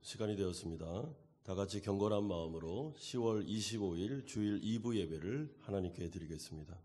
시간이 되었습니다. 다 같이 경건한 마음으로 10월 25일 주일 2부 예배를 하나님께 드리겠습니다.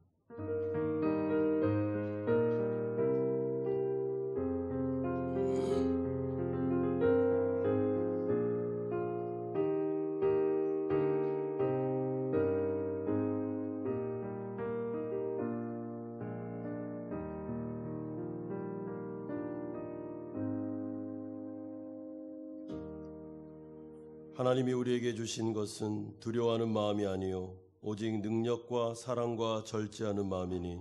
하나님이 우리에게 주신 것은 두려워하는 마음이 아니요 오직 능력과 사랑과 절제하는 마음이니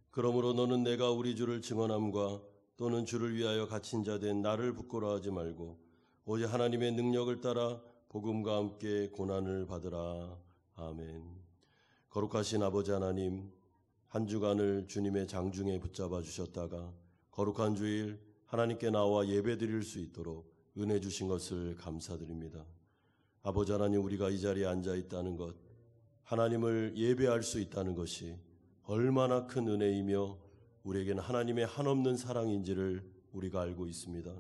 그러므로 너는 내가 우리 주를 증언함과 또는 주를 위하여 갇힌 자 된 나를 부끄러워하지 말고 오직 하나님의 능력을 따라 복음과 함께 고난을 받으라. 아멘. 거룩하신 아버지 하나님, 한 주간을 주님의 장중에 붙잡아 주셨다가 거룩한 주일 하나님께 나와 예배드릴 수 있도록 은혜 주신 것을 감사드립니다. 아버지 하나님, 우리가 이 자리에 앉아 있다는 것, 하나님을 예배할 수 있다는 것이 얼마나 큰 은혜이며 우리에게는 하나님의 한없는 사랑인지를 우리가 알고 있습니다.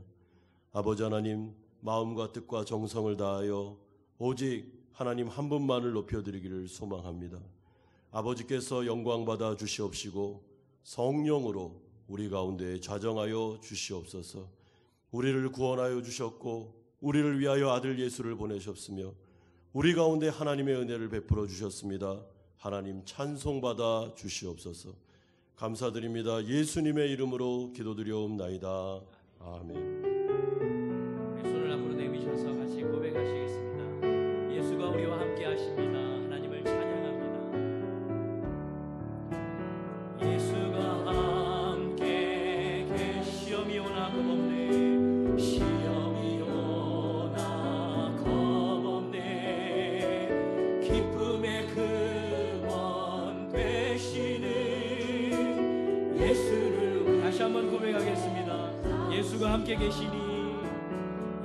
아버지 하나님, 마음과 뜻과 정성을 다하여 오직 하나님 한 분만을 높여드리기를 소망합니다. 아버지께서 영광받아 주시옵시고 성령으로 우리 가운데 좌정하여 주시옵소서. 우리를 구원하여 주셨고 우리를 위하여 아들 예수를 보내셨으며 우리 가운데 하나님의 은혜를 베풀어 주셨습니다. 하나님 찬송받아 주시옵소서. 감사드립니다. 예수님의 이름으로 기도드려옵나이다. 아멘. 손을 앞으로 내미셔서 같이 고백하시겠습니다. 예수가 우리와 함께 하십니다. 하나님을 찬양합니다. 예수가 함께 시험이 오나 겁없네. 시험이 오나 겁없네. 기쁨의 근원 되시는 예수를 다시 한번 고백하겠습니다. 예수가 함께 계시니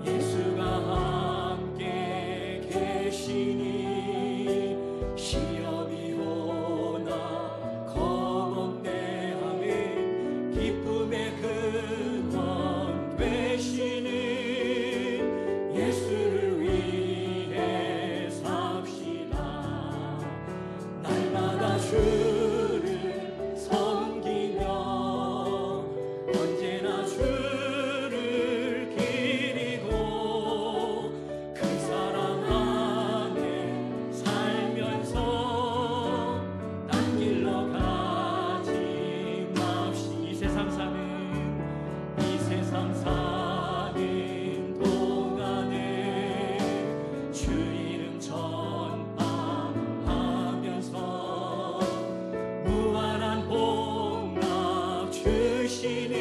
예수가 함께 계시니 시험이 오나 겁없네 하면 기쁨의 근원 되시는 예수를 위해 삽시다. 날마다 주를 섬기며 언제나 주를 기리고 그 사랑 안에 살면서 딴 길로 가지 맙시. 이 세상 사는 동안에 주 이름 전파하면서 무한한 복락 주시는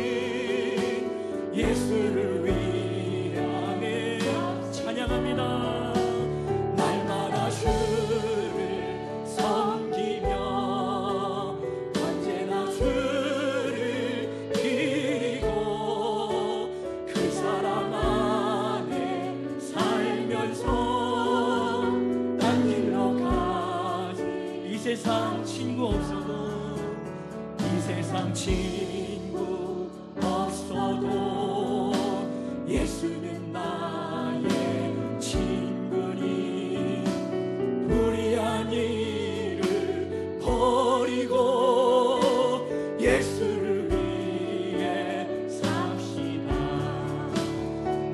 예수를 위하여 찬양합니다. 날마다 주를 섬기며 언제나 주를 기리고 그 사랑 안에 살면서 딴 길로 가지. 이 세상 친구 없어도 이 세상 친구 없어도 예수는 나의 친구니 불의한 일을 버리고 예수를 위해 삽시다.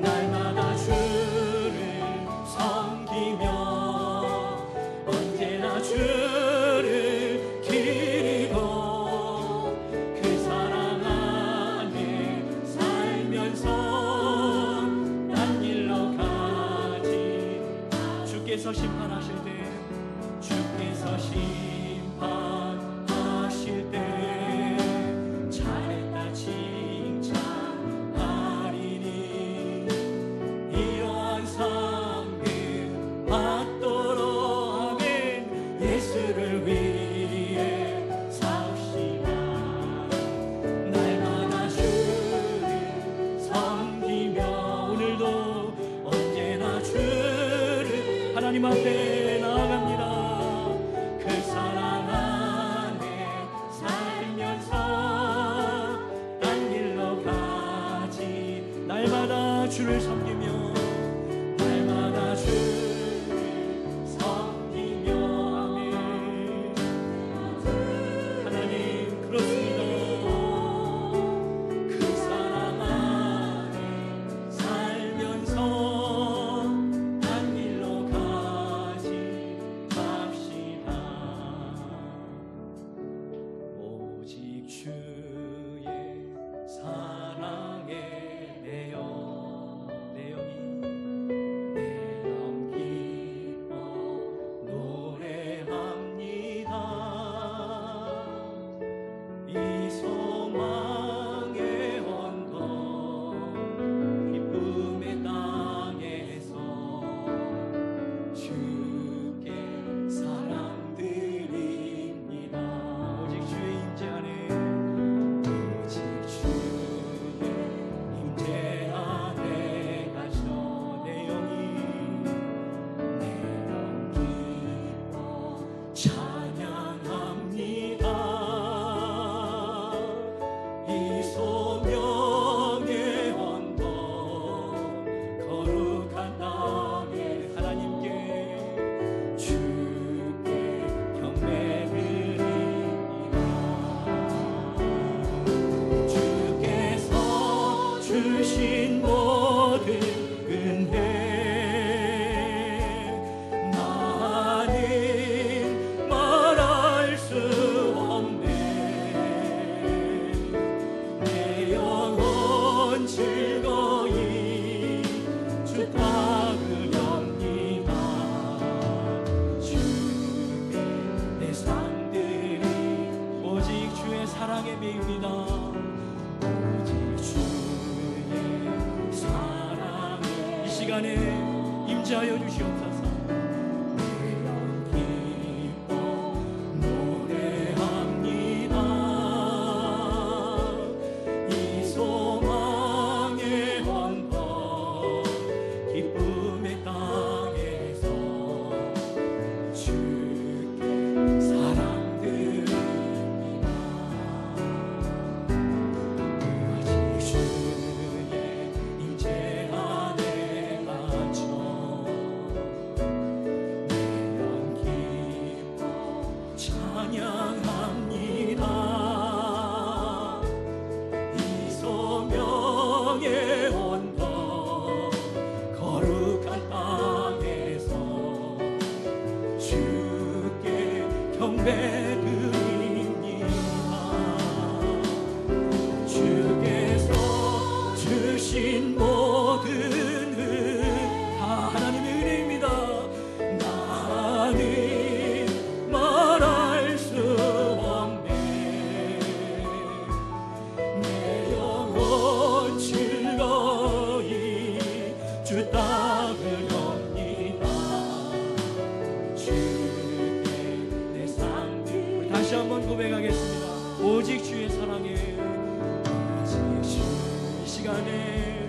날마다 주를 섬기며 언제나 주를 기리고 그 사랑 안에 살면서 딴 길로 가지. 주께서 심판하실 때 잘했다 칭찬하리니 이러한 상급 받도록 하면 예수를 위해 삽시다. 날마다 주를 섬기며 오늘도 언제나 주를 하나님 앞에 나아갑니다. 그 사랑 안에 살면서 딴 길로 가지. 날마다 주를 섬기며 임재하여 주시옵소서. 주께서 주신 모든 은 다 하나님의 은혜입니다. 나는 말할 수 없네. 내 영혼 즐거이 주 따르렵니다. 주께 내 삶을 다시 한번 고백하겠습니다. 오직 주의 사랑에. 이 시간에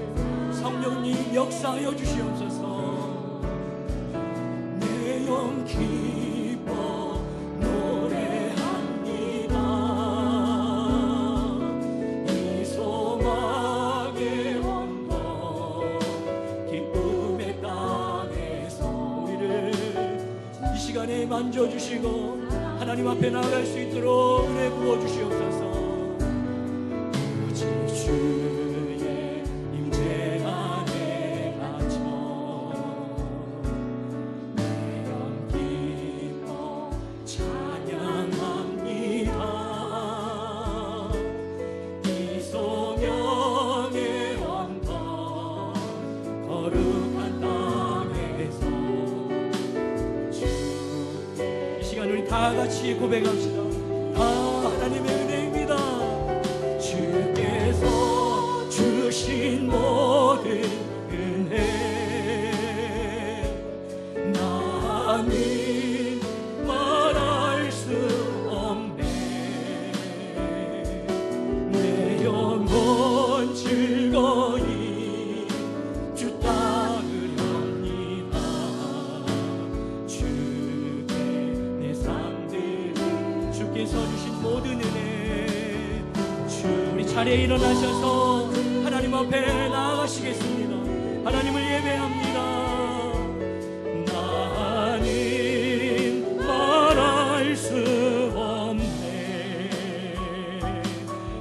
성령님 역사하여 주시옵소서. 내 영 기뻐 노래합니다. 이 소망의 언덕 기쁨의 땅에서 우리를 이 시간에 만져주시고 하나님 앞에 나아갈 수 있도록 은혜 부어주시옵소서. 오직 주의 임재 안에 갇혀 내 영 기뻐 찬양합니다. 이 소명의 언덕 거룩한 땅에서 주께 이 시간 우리 다 같이 고백합시다. 하나님의 은혜입니다. 주께서 주신 모든 은혜 나는 말할 수 없네. 내 영혼 즐거이 주 따르렵니다. 주께 내 삶들 주께서 주신 모든 은혜 우리 자리에 일어나셔서 하나님 앞에 나아가시겠습니다. 하나님을 예배합니다. 나는 말할 수 없네.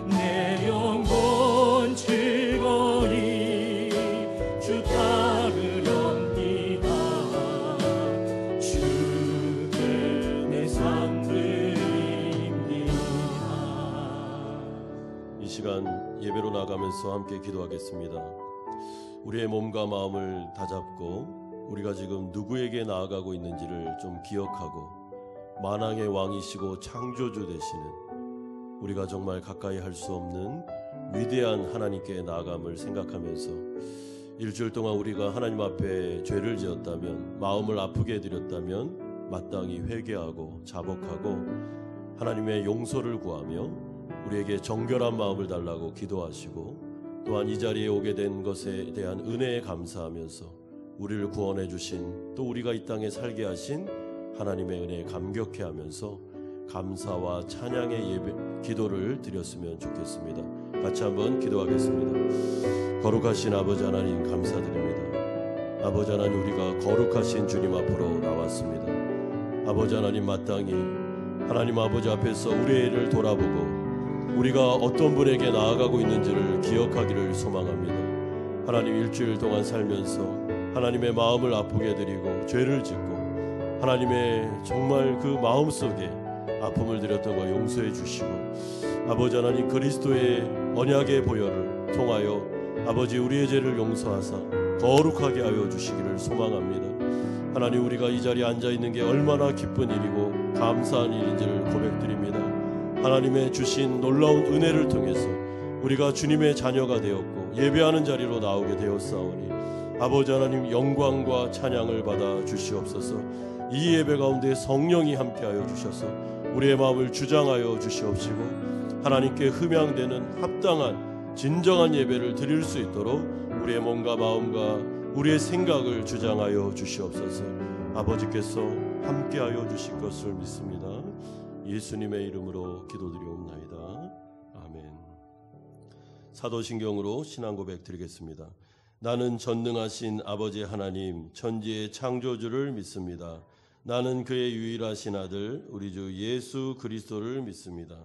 내 영혼 즐거이 주 따르렵니다. 주께 내 삶들입니다. 이 시간 예배로 나가면서 함께 기도하겠습니다. 우리의 몸과 마음을 다잡고 우리가 지금 누구에게 나아가고 있는지를 좀 기억하고 만왕의 왕이시고 창조주 되시는 우리가 정말 가까이 할 수 없는 위대한 하나님께 나아감을 생각하면서 일주일 동안 우리가 하나님 앞에 죄를 지었다면 마음을 아프게 해드렸다면 마땅히 회개하고 자복하고 하나님의 용서를 구하며 우리에게 정결한 마음을 달라고 기도하시고 또한 이 자리에 오게 된 것에 대한 은혜에 감사하면서 우리를 구원해 주신 또 우리가 이 땅에 살게 하신 하나님의 은혜에 감격해 하면서 감사와 찬양의 예배 기도를 드렸으면 좋겠습니다. 같이 한번 기도하겠습니다. 거룩하신 아버지 하나님 감사드립니다. 아버지 하나님 우리가 거룩하신 주님 앞으로 나왔습니다. 아버지 하나님 마땅히 하나님 아버지 앞에서 우리의 일을 돌아보고 우리가 어떤 분에게 나아가고 있는지를 기억하기를 소망합니다. 하나님 일주일 동안 살면서 하나님의 마음을 아프게 해드리고 죄를 짓고 하나님의 정말 그 마음속에 아픔을 드렸던 거 용서해 주시고 아버지 하나님 그리스도의 언약의 보혈을 통하여 아버지 우리의 죄를 용서하사 거룩하게 하여 주시기를 소망합니다. 하나님 우리가 이 자리에 앉아있는 게 얼마나 기쁜 일이고 감사한 일인지를 고백드립니다. 하나님의 주신 놀라운 은혜를 통해서 우리가 주님의 자녀가 되었고 예배하는 자리로 나오게 되었사오니 아버지 하나님 영광과 찬양을 받아 주시옵소서. 이 예배 가운데 성령이 함께하여 주셔서 우리의 마음을 주장하여 주시옵시고 하나님께 흠양되는 합당한 진정한 예배를 드릴 수 있도록 우리의 몸과 마음과 우리의 생각을 주장하여 주시옵소서. 아버지께서 함께하여 주실 것을 믿습니다. 예수님의 이름으로 기도드리옵나이다. 아멘. 사도신경으로 신앙 고백 드리겠습니다. 나는 전능하신 아버지 하나님 천지의 창조주를 믿습니다. 나는 그의 유일하신 아들 우리 주 예수 그리스도를 믿습니다.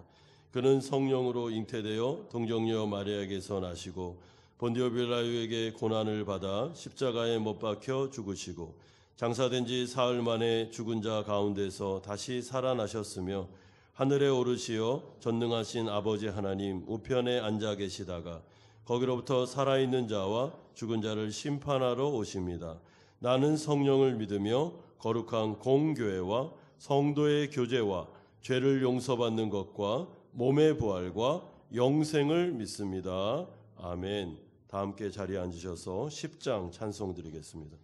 그는 성령으로 잉태되어 동정녀 마리아에게서 나시고 본디오 빌라도에게 고난을 받아 십자가에 못 박혀 죽으시고 장사된 지 사흘 만에 죽은 자 가운데서 다시 살아나셨으며 하늘에 오르시어 전능하신 아버지 하나님 우편에 앉아 계시다가 거기로부터 살아있는 자와 죽은 자를 심판하러 오십니다. 나는 성령을 믿으며 거룩한 공교회와 성도의 교제와 죄를 용서받는 것과 몸의 부활과 영생을 믿습니다. 아멘. 다 함께 자리에 앉으셔서 10장 찬송 드리겠습니다.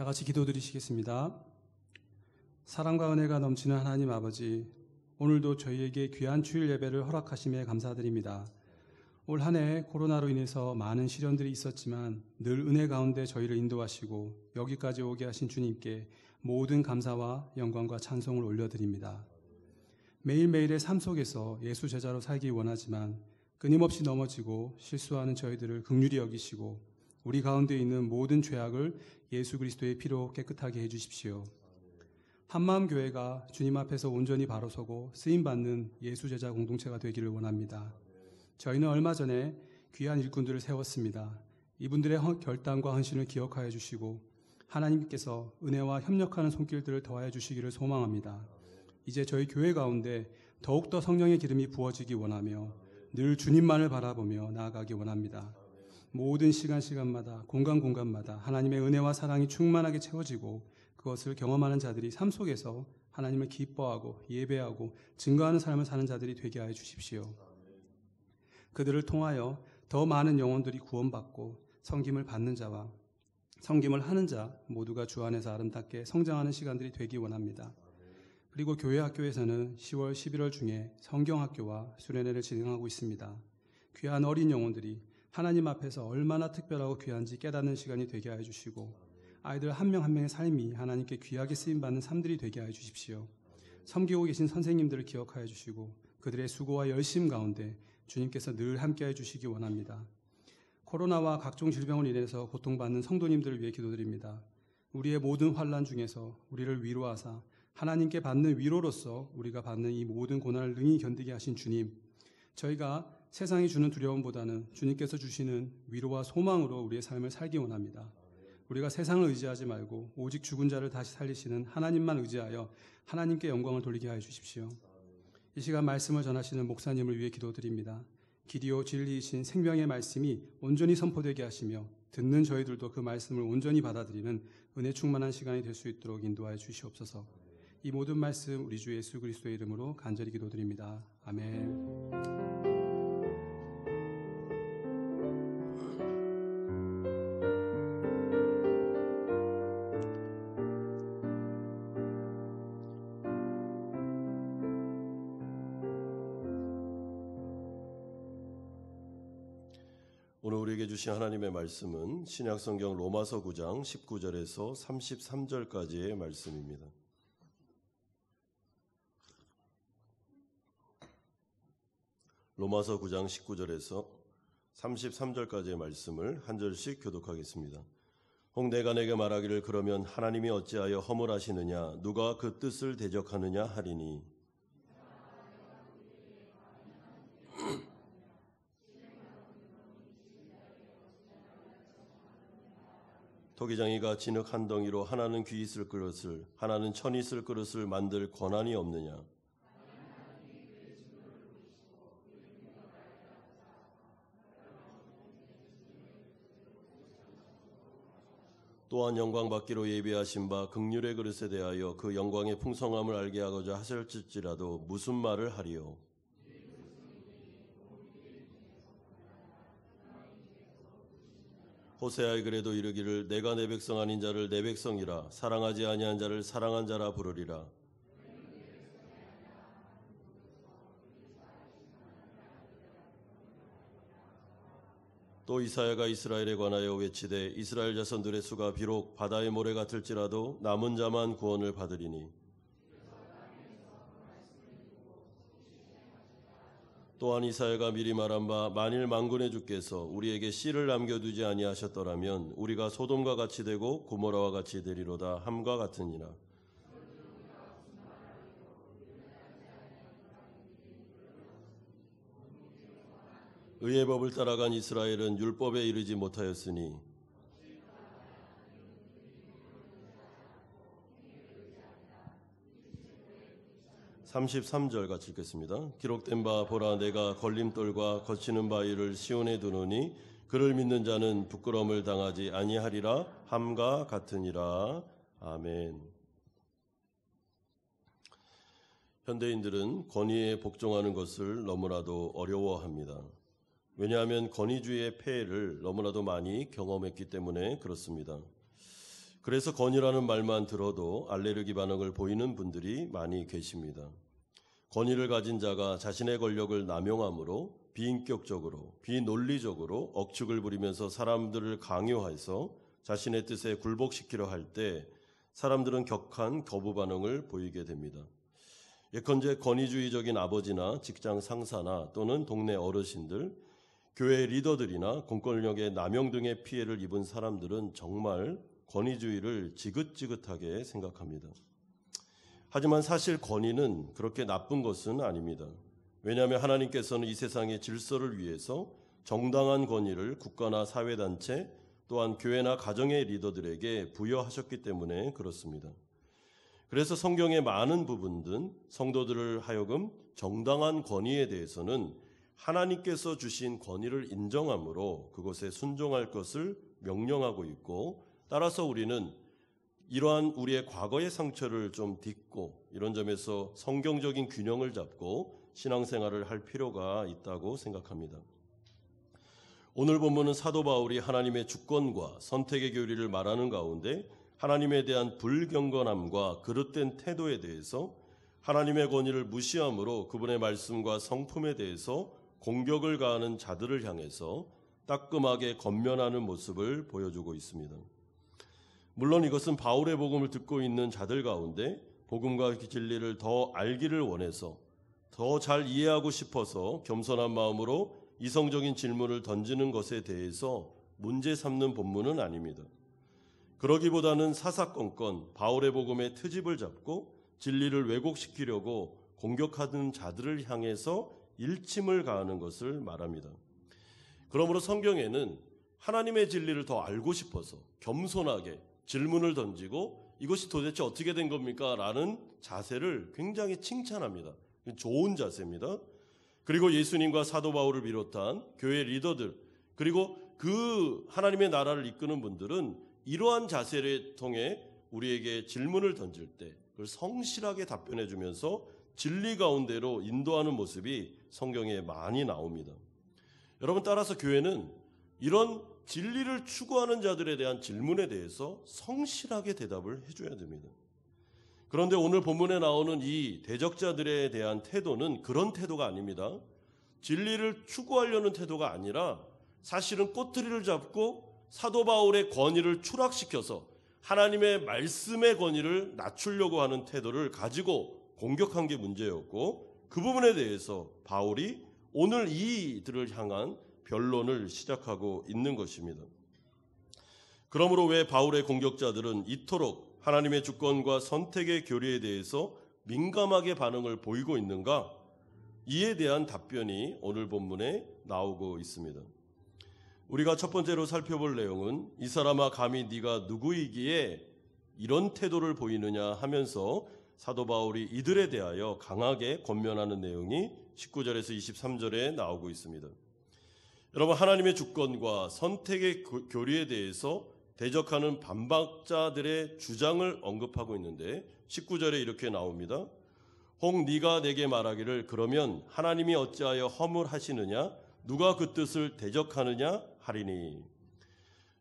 다 같이 기도드리시겠습니다. 사랑과 은혜가 넘치는 하나님 아버지, 오늘도 저희에게 귀한 주일 예배를 허락하심에 감사드립니다. 올 한 해 코로나로 인해서 많은 시련들이 있었지만 늘 은혜 가운데 저희를 인도하시고 여기까지 오게 하신 주님께 모든 감사와 영광과 찬송을 올려드립니다. 매일매일의 삶 속에서 예수 제자로 살기 원하지만 끊임없이 넘어지고 실수하는 저희들을 긍휼히 여기시고 우리 가운데 있는 모든 죄악을 예수 그리스도의 피로 깨끗하게 해주십시오. 한마음교회가 주님 앞에서 온전히 바로 서고 쓰임받는 예수 제자 공동체가 되기를 원합니다. 저희는 얼마 전에 귀한 일꾼들을 세웠습니다. 이분들의 결단과 헌신을 기억하여 주시고 하나님께서 은혜와 협력하는 손길들을 더하여 주시기를 소망합니다. 이제 저희 교회 가운데 더욱더 성령의 기름이 부어지기 원하며 늘 주님만을 바라보며 나아가기 원합니다. 모든 시간마다 공간마다 하나님의 은혜와 사랑이 충만하게 채워지고 그것을 경험하는 자들이 삶 속에서 하나님을 기뻐하고 예배하고 증거하는 삶을 사는 자들이 되게 하여 주십시오. 그들을 통하여 더 많은 영혼들이 구원받고 섬김을 받는 자와 섬김을 하는 자 모두가 주 안에서 아름답게 성장하는 시간들이 되기 원합니다. 그리고 교회 학교에서는 10월, 11월 중에 성경학교와 수련회를 진행하고 있습니다. 귀한 어린 영혼들이 하나님 앞에서 얼마나 특별하고 귀한지 깨닫는 시간이 되게 하여 주시고 아이들 한 명 한 명의 삶이 하나님께 귀하게 쓰임받는 삶들이 되게 하여 주십시오. 섬기고 계신 선생님들을 기억하여 주시고 그들의 수고와 열심 가운데 주님께서 늘 함께해 주시기 원합니다. 코로나와 각종 질병으로 인해서 고통받는 성도님들을 위해 기도드립니다. 우리의 모든 환난 중에서 우리를 위로하사 하나님께 받는 위로로서 우리가 받는 이 모든 고난을 능히 견디게 하신 주님, 저희가 세상이 주는 두려움보다는 주님께서 주시는 위로와 소망으로 우리의 삶을 살기 원합니다. 우리가 세상을 의지하지 말고 오직 죽은 자를 다시 살리시는 하나님만 의지하여 하나님께 영광을 돌리게 하여 주십시오. 이 시간 말씀을 전하시는 목사님을 위해 기도드립니다. 길이요 진리이신 생명의 말씀이 온전히 선포되게 하시며 듣는 저희들도 그 말씀을 온전히 받아들이는 은혜 충만한 시간이 될 수 있도록 인도하여 주시옵소서. 이 모든 말씀 우리 주 예수 그리스도의 이름으로 간절히 기도드립니다. 아멘. 오늘 우리에게 주신 하나님의 말씀은 신약성경 로마서 9장 19절에서 33절까지의 말씀입니다. 로마서 9장 19절에서 33절까지의 말씀을 한 절씩 교독하겠습니다. 혹 내가 내게 말하기를 그러면 하나님이 어찌하여 허물하시느냐 누가 그 뜻을 대적하느냐 하리니 토기장이가 진흙 한 덩이로 하나는 귀 있을 그릇을 하나는 천 있을 그릇을 만들 권한이 없느냐. 또한 영광 받기로 예비하신 바 긍휼의 그릇에 대하여 그 영광의 풍성함을 알게 하고자 하실지라도 무슨 말을 하리요. 호세아의 글에도 이르기를 내가 내 백성 아닌 자를 내 백성이라 사랑하지 아니한 자를 사랑한 자라 부르리라. 또 이사야가 이스라엘에 관하여 외치되 이스라엘 자손들의 수가 비록 바다의 모래 같을지라도 남은 자만 구원을 받으리니 또한 이사야가 미리 말한 바 만일 만군의 주께서 우리에게 씨를 남겨두지 아니하셨더라면 우리가 소돔과 같이 되고 고모라와 같이 되리로다 함과 같으니라. 의의 법을 따라간 이스라엘은 율법에 이르지 못하였으니 33절 같이 읽겠습니다. 기록된 바 보라 내가 걸림돌과 거치는 바위를 시온에 두노니 그를 믿는 자는 부끄러움을 당하지 아니하리라 함과 같으니라. 아멘. 현대인들은 권위에 복종하는 것을 너무나도 어려워합니다. 왜냐하면 권위주의의 폐해를 너무나도 많이 경험했기 때문에 그렇습니다. 그래서 권위라는 말만 들어도 알레르기 반응을 보이는 분들이 많이 계십니다. 권위를 가진 자가 자신의 권력을 남용함으로 비인격적으로, 비논리적으로 억측을 부리면서 사람들을 강요해서 자신의 뜻에 굴복시키려 할 때 사람들은 격한 거부 반응을 보이게 됩니다. 예컨대 권위주의적인 아버지나 직장 상사나 또는 동네 어르신들, 교회 리더들이나 공권력의 남용 등의 피해를 입은 사람들은 정말 권위주의를 지긋지긋하게 생각합니다. 하지만 사실 권위는 그렇게 나쁜 것은 아닙니다. 왜냐하면 하나님께서는 이 세상의 질서를 위해서 정당한 권위를 국가나 사회단체 또한 교회나 가정의 리더들에게 부여하셨기 때문에 그렇습니다. 그래서 성경의 많은 부분들은 성도들을 하여금 정당한 권위에 대해서는 하나님께서 주신 권위를 인정함으로 그것에 순종할 것을 명령하고 있고, 따라서 우리는 이러한 우리의 과거의 상처를 좀 딛고 이런 점에서 성경적인 균형을 잡고 신앙생활을 할 필요가 있다고 생각합니다. 오늘 본문은 사도 바울이 하나님의 주권과 선택의 교리를 말하는 가운데 하나님에 대한 불경건함과 그릇된 태도에 대해서 하나님의 권위를 무시함으로 그분의 말씀과 성품에 대해서 공격을 가하는 자들을 향해서 따끔하게 권면하는 모습을 보여주고 있습니다. 물론 이것은 바울의 복음을 듣고 있는 자들 가운데 복음과 진리를 더 알기를 원해서 더 잘 이해하고 싶어서 겸손한 마음으로 이성적인 질문을 던지는 것에 대해서 문제 삼는 본문은 아닙니다. 그러기보다는 사사건건 바울의 복음의 트집을 잡고 진리를 왜곡시키려고 공격하는 자들을 향해서 일침을 가하는 것을 말합니다. 그러므로 성경에는 하나님의 진리를 더 알고 싶어서 겸손하게 질문을 던지고 이것이 도대체 어떻게 된 겁니까? 라는 자세를 굉장히 칭찬합니다. 좋은 자세입니다. 그리고 예수님과 사도 바울을 비롯한 교회 리더들 그리고 그 하나님의 나라를 이끄는 분들은 이러한 자세를 통해 우리에게 질문을 던질 때 그걸 성실하게 답변해 주면서 진리 가운데로 인도하는 모습이 성경에 많이 나옵니다. 여러분, 따라서 교회는 이런 진리를 추구하는 자들에 대한 질문에 대해서 성실하게 대답을 해줘야 됩니다. 그런데 오늘 본문에 나오는 이 대적자들에 대한 태도는 그런 태도가 아닙니다. 진리를 추구하려는 태도가 아니라 사실은 꼬투리를 잡고 사도 바울의 권위를 추락시켜서 하나님의 말씀의 권위를 낮추려고 하는 태도를 가지고 공격한 게 문제였고, 그 부분에 대해서 바울이 오늘 이들을 향한 변론을 시작하고 있는 것입니다. 그러므로 왜 바울의 공격자들은 이토록 하나님의 주권과 선택의 교리에 대해서 민감하게 반응을 보이고 있는가? 이에 대한 답변이 오늘 본문에 나오고 있습니다. 우리가 첫 번째로 살펴볼 내용은 이 사람아 감히 네가 누구이기에 이런 태도를 보이느냐 하면서 사도 바울이 이들에 대하여 강하게 권면하는 내용이 19절에서 23절에 나오고 있습니다. 여러분, 하나님의 주권과 선택의 교리에 대해서 대적하는 반박자들의 주장을 언급하고 있는데 19절에 이렇게 나옵니다. 혹 네가 내게 말하기를 그러면 하나님이 어찌하여 허물하시느냐 누가 그 뜻을 대적하느냐 하리니.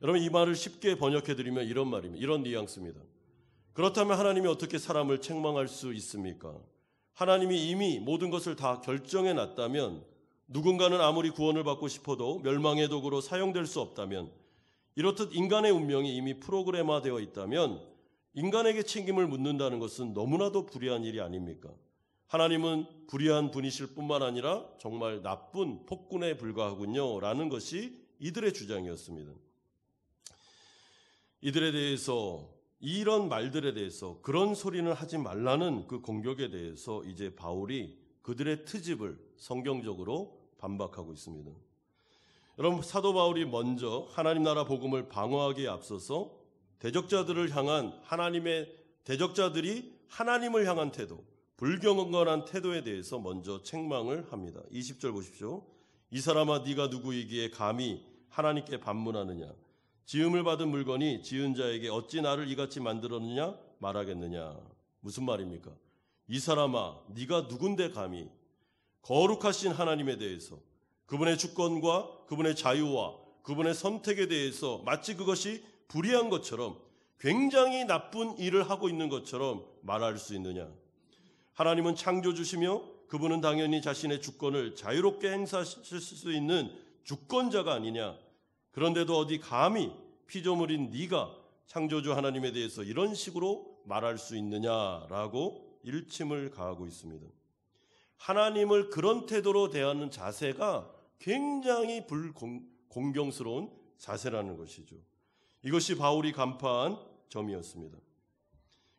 여러분, 이 말을 쉽게 번역해드리면 이런 말입니다. 이런 뉘앙스입니다. 그렇다면 하나님이 어떻게 사람을 책망할 수 있습니까? 하나님이 이미 모든 것을 다 결정해 놨다면, 누군가는 아무리 구원을 받고 싶어도 멸망의 도구로 사용될 수 없다면, 이렇듯 인간의 운명이 이미 프로그램화되어 있다면 인간에게 책임을 묻는다는 것은 너무나도 불의한 일이 아닙니까? 하나님은 불의한 분이실 뿐만 아니라 정말 나쁜 폭군에 불과하군요 라는 것이 이들의 주장이었습니다. 이들에 대해서, 이런 말들에 대해서, 그런 소리는 하지 말라는 그 공격에 대해서 이제 바울이 그들의 트집을 성경적으로 반박하고 있습니다. 여러분, 사도 바울이 먼저 하나님 나라 복음을 방어하기에 앞서서 대적자들을 향한 대적자들이 하나님을 향한 태도, 불경건한 태도에 대해서 먼저 책망을 합니다. 20절 보십시오. 이 사람아 네가 누구이기에 감히 하나님께 반문하느냐? 지음을 받은 물건이 지은 자에게 어찌 나를 이같이 만들었느냐 말하겠느냐? 무슨 말입니까? 이 사람아 네가 누군데 감히 거룩하신 하나님에 대해서, 그분의 주권과 그분의 자유와 그분의 선택에 대해서 마치 그것이 불의한 것처럼, 굉장히 나쁜 일을 하고 있는 것처럼 말할 수 있느냐? 하나님은 창조주시며 그분은 당연히 자신의 주권을 자유롭게 행사하실 수 있는 주권자가 아니냐? 그런데도 어디 감히 피조물인 네가 창조주 하나님에 대해서 이런 식으로 말할 수 있느냐라고 일침을 가하고 있습니다. 하나님을 그런 태도로 대하는 자세가 굉장히 공경스러운 자세라는 것이죠. 이것이 바울이 간파한 점이었습니다.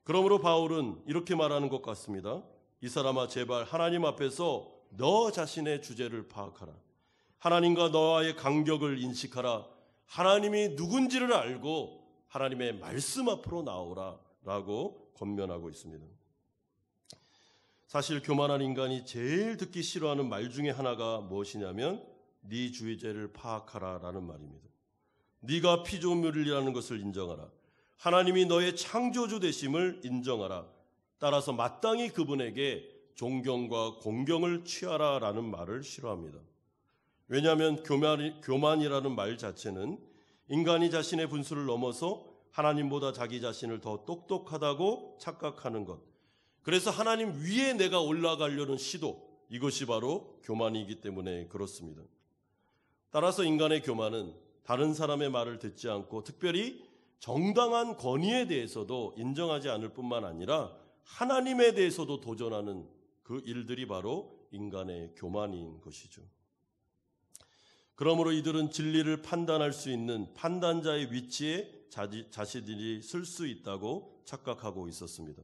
그러므로 바울은 이렇게 말하는 것 같습니다. 이 사람아 제발 하나님 앞에서 너 자신의 주제를 파악하라. 하나님과 너와의 간격을 인식하라. 하나님이 누군지를 알고 하나님의 말씀 앞으로 나오라 라고 권면하고 있습니다. 사실 교만한 인간이 제일 듣기 싫어하는 말 중에 하나가 무엇이냐면 네 주제를 파악하라 라는 말입니다. 네가 피조물이라는 것을 인정하라. 하나님이 너의 창조주 되심을 인정하라. 따라서 마땅히 그분에게 존경과 공경을 취하라 라는 말을 싫어합니다. 왜냐하면 교만이라는 말 자체는 인간이 자신의 분수를 넘어서 하나님보다 자기 자신을 더 똑똑하다고 착각하는 것, 그래서 하나님 위에 내가 올라가려는 시도, 이것이 바로 교만이기 때문에 그렇습니다. 따라서 인간의 교만은 다른 사람의 말을 듣지 않고 특별히 정당한 권위에 대해서도 인정하지 않을 뿐만 아니라 하나님에 대해서도 도전하는 그 일들이 바로 인간의 교만인 것이죠. 그러므로 이들은 진리를 판단할 수 있는 판단자의 위치에 자신들이 쓸 수 있다고 착각하고 있었습니다.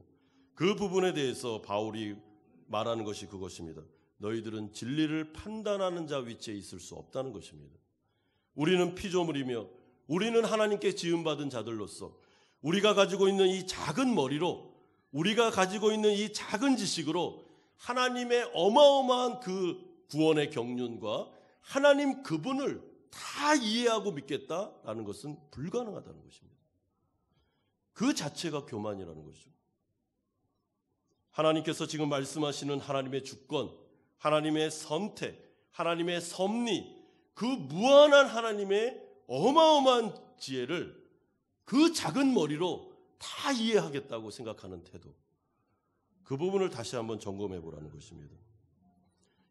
그 부분에 대해서 바울이 말하는 것이 그것입니다. 너희들은 진리를 판단하는 자 위치에 있을 수 없다는 것입니다. 우리는 피조물이며 우리는 하나님께 지음받은 자들로서 우리가 가지고 있는 이 작은 머리로, 우리가 가지고 있는 이 작은 지식으로 하나님의 어마어마한 그 구원의 경륜과 하나님 그분을 다 이해하고 믿겠다라는 것은 불가능하다는 것입니다. 그 자체가 교만이라는 것이죠. 하나님께서 지금 말씀하시는 하나님의 주권, 하나님의 선택, 하나님의 섭리, 그 무한한 하나님의 어마어마한 지혜를 그 작은 머리로 다 이해하겠다고 생각하는 태도, 그 부분을 다시 한번 점검해 보라는 것입니다.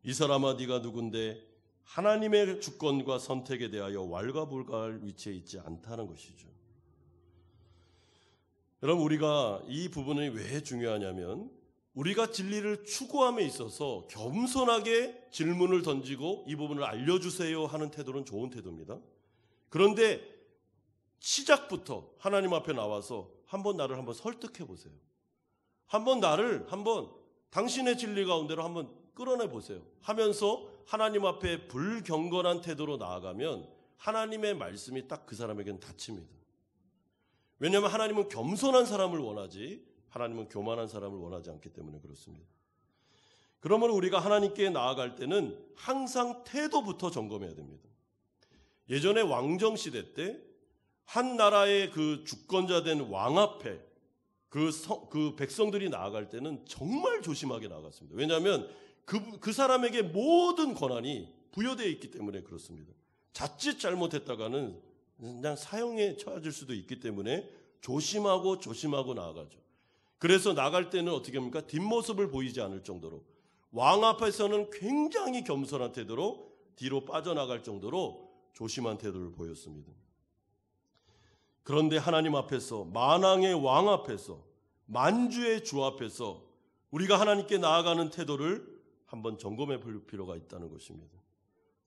이 사람아 네가 누군데 하나님의 주권과 선택에 대하여 왈가불가할 위치에 있지 않다는 것이죠. 여러분, 우리가 이 부분이 왜 중요하냐면 우리가 진리를 추구함에 있어서 겸손하게 질문을 던지고 이 부분을 알려주세요 하는 태도는 좋은 태도입니다. 그런데 시작부터 하나님 앞에 나와서 나를 한번 설득해 보세요. 나를 당신의 진리 가운데로 한번 끌어내 보세요 하면서 하나님 앞에 불경건한 태도로 나아가면 하나님의 말씀이 딱 그 사람에게는 닫힙니다. 왜냐하면 하나님은 겸손한 사람을 원하지 하나님은 교만한 사람을 원하지 않기 때문에 그렇습니다. 그러므로 우리가 하나님께 나아갈 때는 항상 태도부터 점검해야 됩니다. 예전에 왕정시대 때 한 나라의 그 주권자 된 왕 앞에 그 백성들이 나아갈 때는 정말 조심하게 나아갔습니다. 왜냐하면 그 사람에게 모든 권한이 부여되어 있기 때문에 그렇습니다. 자칫 잘못했다가는 그냥 사형에 처해질 수도 있기 때문에 조심하고 나아가죠. 그래서 나갈 때는 어떻게 합니까? 뒷모습을 보이지 않을 정도로 왕 앞에서는 굉장히 겸손한 태도로 뒤로 빠져나갈 정도로 조심한 태도를 보였습니다. 그런데 하나님 앞에서, 만왕의 왕 앞에서, 만주의 주 앞에서 우리가 하나님께 나아가는 태도를 한번 점검해 볼 필요가 있다는 것입니다.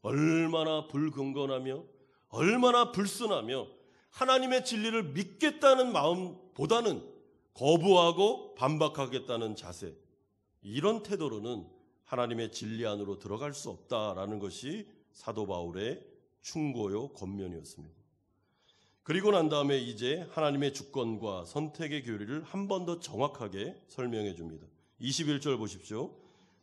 얼마나 불근건하며 얼마나 불순하며 하나님의 진리를 믿겠다는 마음보다는 거부하고 반박하겠다는 자세, 이런 태도로는 하나님의 진리 안으로 들어갈 수 없다라는 것이 사도 바울의 충고요 권면이었습니다. 그리고 난 다음에 이제 하나님의 주권과 선택의 교리를 한 번 더 정확하게 설명해 줍니다. 21절 보십시오.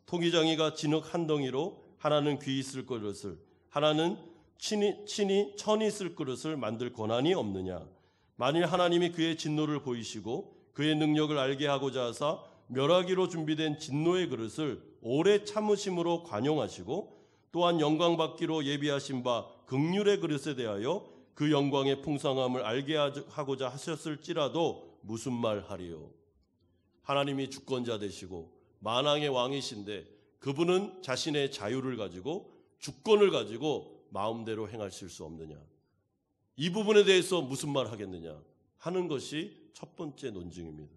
토기장이가 진흙 한 덩이로 하나는 귀 있을 그릇을, 하나는 천이 쓸 그릇을 만들 권한이 없느냐. 만일 하나님이 그의 진노를 보이시고 그의 능력을 알게 하고자 하사 멸하기로 준비된 진노의 그릇을 오래 참으심으로 관용하시고 또한 영광받기로 예비하신 바 긍휼의 그릇에 대하여 그 영광의 풍성함을 알게 하고자 하셨을지라도 무슨 말 하리요. 하나님이 주권자 되시고 만왕의 왕이신데 그분은 자신의 자유를 가지고 주권을 가지고 마음대로 행하실 수 없느냐. 이 부분에 대해서 무슨 말 하겠느냐 하는 것이 첫 번째 논증입니다.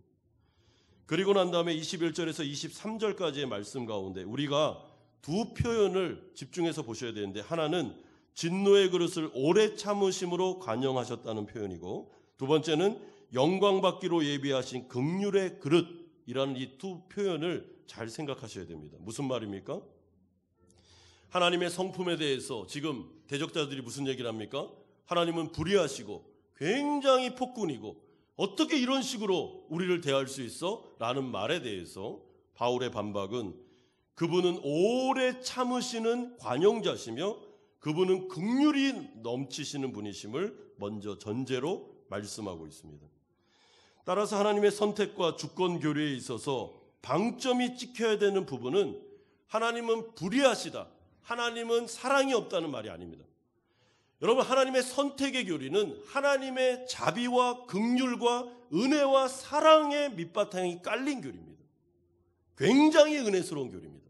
그리고 난 다음에 21절에서 23절까지의 말씀 가운데 우리가 두 표현을 집중해서 보셔야 되는데, 하나는 진노의 그릇을 오래 참으심으로 관용하셨다는 표현이고, 두 번째는 영광받기로 예비하신 긍휼의 그릇이라는 이 두 표현을 잘 생각하셔야 됩니다. 무슨 말입니까? 하나님의 성품에 대해서 지금 대적자들이 무슨 얘기를 합니까? 하나님은 불의하시고 굉장히 폭군이고 어떻게 이런 식으로 우리를 대할 수 있어? 라는 말에 대해서 바울의 반박은 그분은 오래 참으시는 관용자시며 그분은 긍휼이 넘치시는 분이심을 먼저 전제로 말씀하고 있습니다. 따라서 하나님의 선택과 주권 교류에 있어서 방점이 찍혀야 되는 부분은 하나님은 불의하시다, 하나님은 사랑이 없다는 말이 아닙니다. 여러분, 하나님의 선택의 교리는 하나님의 자비와 긍휼과 은혜와 사랑의 밑바탕이 깔린 교리입니다. 굉장히 은혜스러운 교리입니다.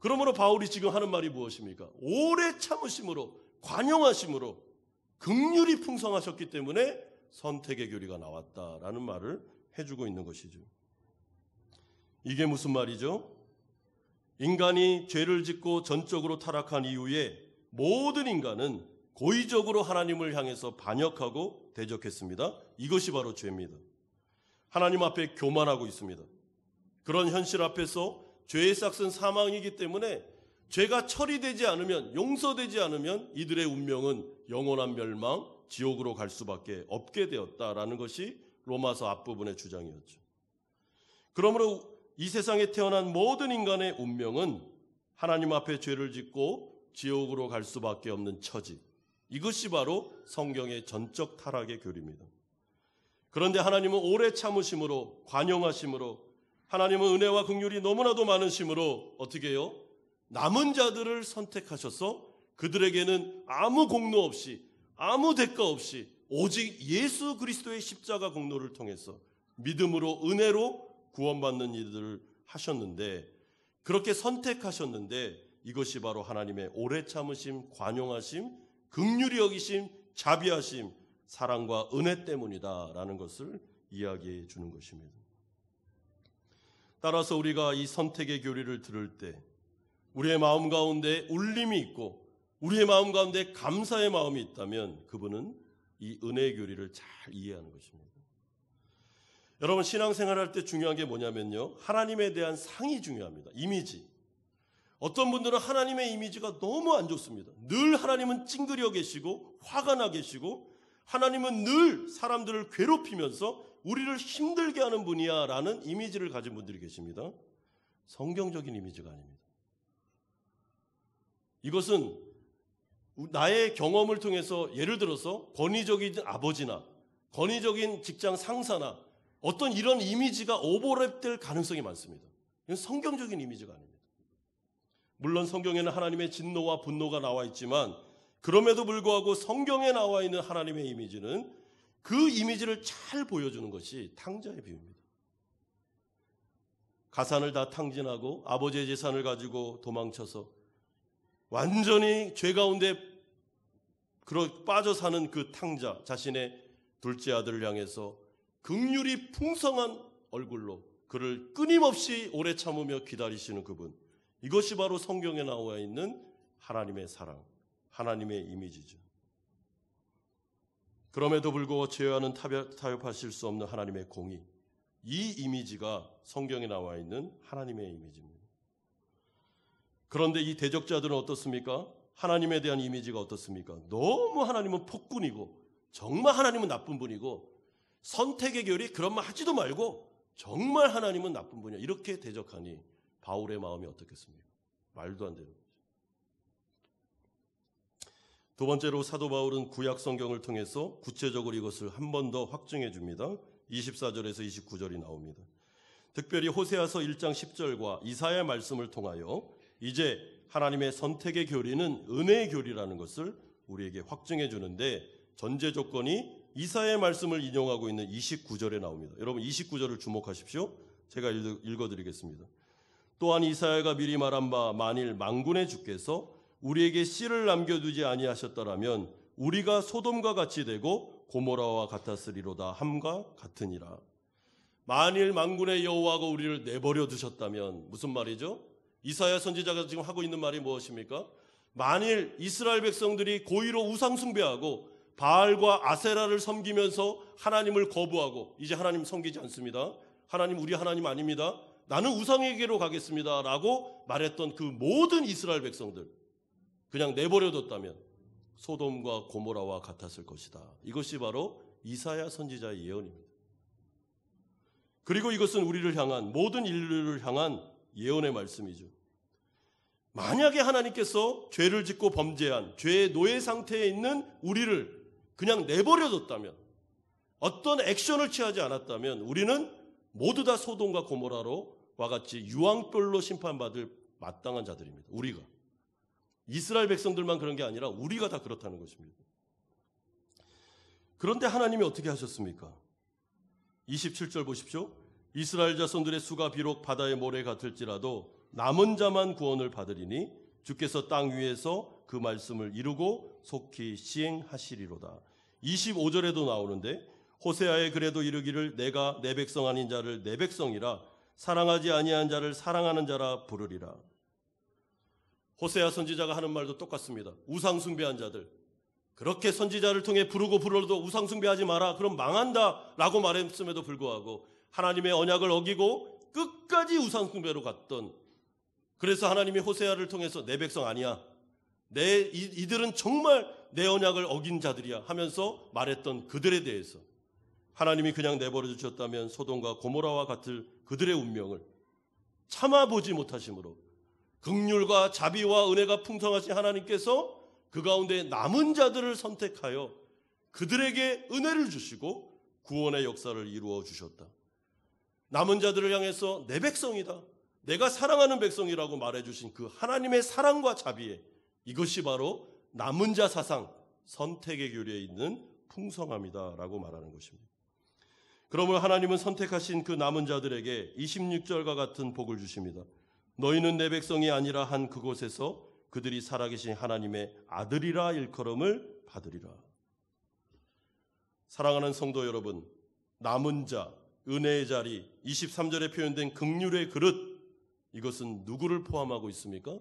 그러므로 바울이 지금 하는 말이 무엇입니까? 오래 참으심으로, 관용하심으로 긍휼이 풍성하셨기 때문에 선택의 교리가 나왔다라는 말을 해주고 있는 것이죠. 이게 무슨 말이죠? 인간이 죄를 짓고 전적으로 타락한 이후에 모든 인간은 고의적으로 하나님을 향해서 반역하고 대적했습니다. 이것이 바로 죄입니다. 하나님 앞에 교만하고 있습니다. 그런 현실 앞에서 죄의 싹은 사망이기 때문에 죄가 처리되지 않으면, 용서되지 않으면 이들의 운명은 영원한 멸망, 지옥으로 갈 수밖에 없게 되었다라는 것이 로마서 앞부분의 주장이었죠. 그러므로 이 세상에 태어난 모든 인간의 운명은 하나님 앞에 죄를 짓고 지옥으로 갈 수밖에 없는 처지. 이것이 바로 성경의 전적 타락의 교리입니다. 그런데 하나님은 오래 참으심으로, 관용하심으로, 하나님은 은혜와 긍휼이 너무나도 많으심으로 어떻게 해요? 남은 자들을 선택하셔서 그들에게는 아무 공로 없이, 아무 대가 없이 오직 예수 그리스도의 십자가 공로를 통해서 믿음으로, 은혜로 구원받는 일들을 하셨는데, 그렇게 선택하셨는데 이것이 바로 하나님의 오래 참으심, 관용하심, 긍휼히 여기심, 자비하심, 사랑과 은혜 때문이다라는 것을 이야기해 주는 것입니다. 따라서 우리가 이 선택의 교리를 들을 때 우리의 마음 가운데 울림이 있고 우리의 마음 가운데 감사의 마음이 있다면 그분은 이 은혜의 교리를 잘 이해하는 것입니다. 여러분, 신앙생활할 때 중요한 게 뭐냐면요, 하나님에 대한 상이 중요합니다. 이미지. 어떤 분들은 하나님의 이미지가 너무 안 좋습니다. 늘 하나님은 찡그려 계시고 화가 나 계시고 하나님은 늘 사람들을 괴롭히면서 우리를 힘들게 하는 분이야 라는 이미지를 가진 분들이 계십니다. 성경적인 이미지가 아닙니다. 이것은 나의 경험을 통해서, 예를 들어서 권위적인 아버지나 권위적인 직장 상사나 어떤 이런 이미지가 오버랩될 가능성이 많습니다. 이건 성경적인 이미지가 아닙니다. 물론 성경에는 하나님의 진노와 분노가 나와 있지만 그럼에도 불구하고 성경에 나와 있는 하나님의 이미지는 그 이미지를 잘 보여주는 것이 탕자의 비유입니다. 가산을 다 탕진하고 아버지의 재산을 가지고 도망쳐서 완전히 죄 가운데 빠져 사는 그 탕자, 자신의 둘째 아들을 향해서 긍휼이 풍성한 얼굴로 그를 끊임없이 오래 참으며 기다리시는 그분, 이것이 바로 성경에 나와 있는 하나님의 사랑, 하나님의 이미지죠. 그럼에도 불구하고 죄와는 타협하실 수 없는 하나님의 공의, 이 이미지가 성경에 나와 있는 하나님의 이미지입니다. 그런데 이 대적자들은 어떻습니까? 하나님에 대한 이미지가 어떻습니까? 너무 하나님은 폭군이고 정말 하나님은 나쁜 분이고 선택의 교리 그런 말 하지도 말고 정말 하나님은 나쁜 분이야, 이렇게 대적하니 바울의 마음이 어떻겠습니까? 말도 안 되는 거죠. 두 번째로 사도 바울은 구약 성경을 통해서 구체적으로 이것을 한 번 더 확증해 줍니다. 24절에서 29절이 나옵니다. 특별히 호세아서 1장 10절과 이사야의 말씀을 통하여 이제 하나님의 선택의 교리는 은혜의 교리라는 것을 우리에게 확증해 주는데, 전제 조건이 이사야의 말씀을 인용하고 있는 29절에 나옵니다. 여러분 29절을 주목하십시오. 제가 읽어드리겠습니다. 또한 이사야가 미리 말한 바 만일 만군의 주께서 우리에게 씨를 남겨두지 아니하셨더라면 우리가 소돔과 같이 되고 고모라와 같았으리로다 함과 같으니라. 만일 만군의 여호와가 우리를 내버려 두셨다면, 무슨 말이죠? 이사야 선지자가 지금 하고 있는 말이 무엇입니까? 만일 이스라엘 백성들이 고의로 우상 숭배하고 바알과 아세라를 섬기면서 하나님을 거부하고 이제 하나님 섬기지 않습니다, 하나님 우리 하나님 아닙니다, 나는 우상에게로 가겠습니다 라고 말했던 그 모든 이스라엘 백성들 그냥 내버려뒀다면 소돔과 고모라와 같았을 것이다. 이것이 바로 이사야 선지자의 예언입니다. 그리고 이것은 우리를 향한, 모든 인류를 향한 예언의 말씀이죠. 만약에 하나님께서 죄를 짓고 범죄한 죄의 노예 상태에 있는 우리를 그냥 내버려뒀다면, 어떤 액션을 취하지 않았다면 우리는 모두 다 소돔과 고모라와 같이 유황불로 심판받을 마땅한 자들입니다. 우리가. 이스라엘 백성들만 그런 게 아니라 우리가 다 그렇다는 것입니다. 그런데 하나님이 어떻게 하셨습니까? 27절 보십시오. 이스라엘 자손들의 수가 비록 바다의 모래 같을지라도 남은 자만 구원을 받으리니 주께서 땅 위에서 그 말씀을 이루고 속히 시행하시리로다. 25절에도 나오는데 호세아의 글에도 이르기를 내가 내 백성 아닌 자를 내 백성이라 사랑하지 아니한 자를 사랑하는 자라 부르리라. 호세아 선지자가 하는 말도 똑같습니다. 우상 숭배한 자들, 그렇게 선지자를 통해 부르고 불러도 우상 숭배하지 마라, 그럼 망한다 라고 말했음에도 불구하고 하나님의 언약을 어기고 끝까지 우상 숭배로 갔던, 그래서 하나님이 호세아를 통해서 내 백성 아니야, 이들은 정말 내 언약을 어긴 자들이야 하면서 말했던 그들에 대해서 하나님이 그냥 내버려 주셨다면 소돔과 고모라와 같을 그들의 운명을 참아보지 못하심으로 긍휼과 자비와 은혜가 풍성하신 하나님께서 그 가운데 남은 자들을 선택하여 그들에게 은혜를 주시고 구원의 역사를 이루어 주셨다. 남은 자들을 향해서 내 백성이다, 내가 사랑하는 백성이라고 말해주신 그 하나님의 사랑과 자비에, 이것이 바로 남은 자 사상, 선택의 교리에 있는 풍성함이다라고 말하는 것입니다. 그러므로 하나님은 선택하신 그 남은 자들에게 26절과 같은 복을 주십니다. 너희는 내 백성이 아니라 한 그곳에서 그들이 살아계신 하나님의 아들이라 일컬음을 받으리라. 사랑하는 성도 여러분, 남은 자, 은혜의 자리, 23절에 표현된 긍휼의 그릇, 이것은 누구를 포함하고 있습니까?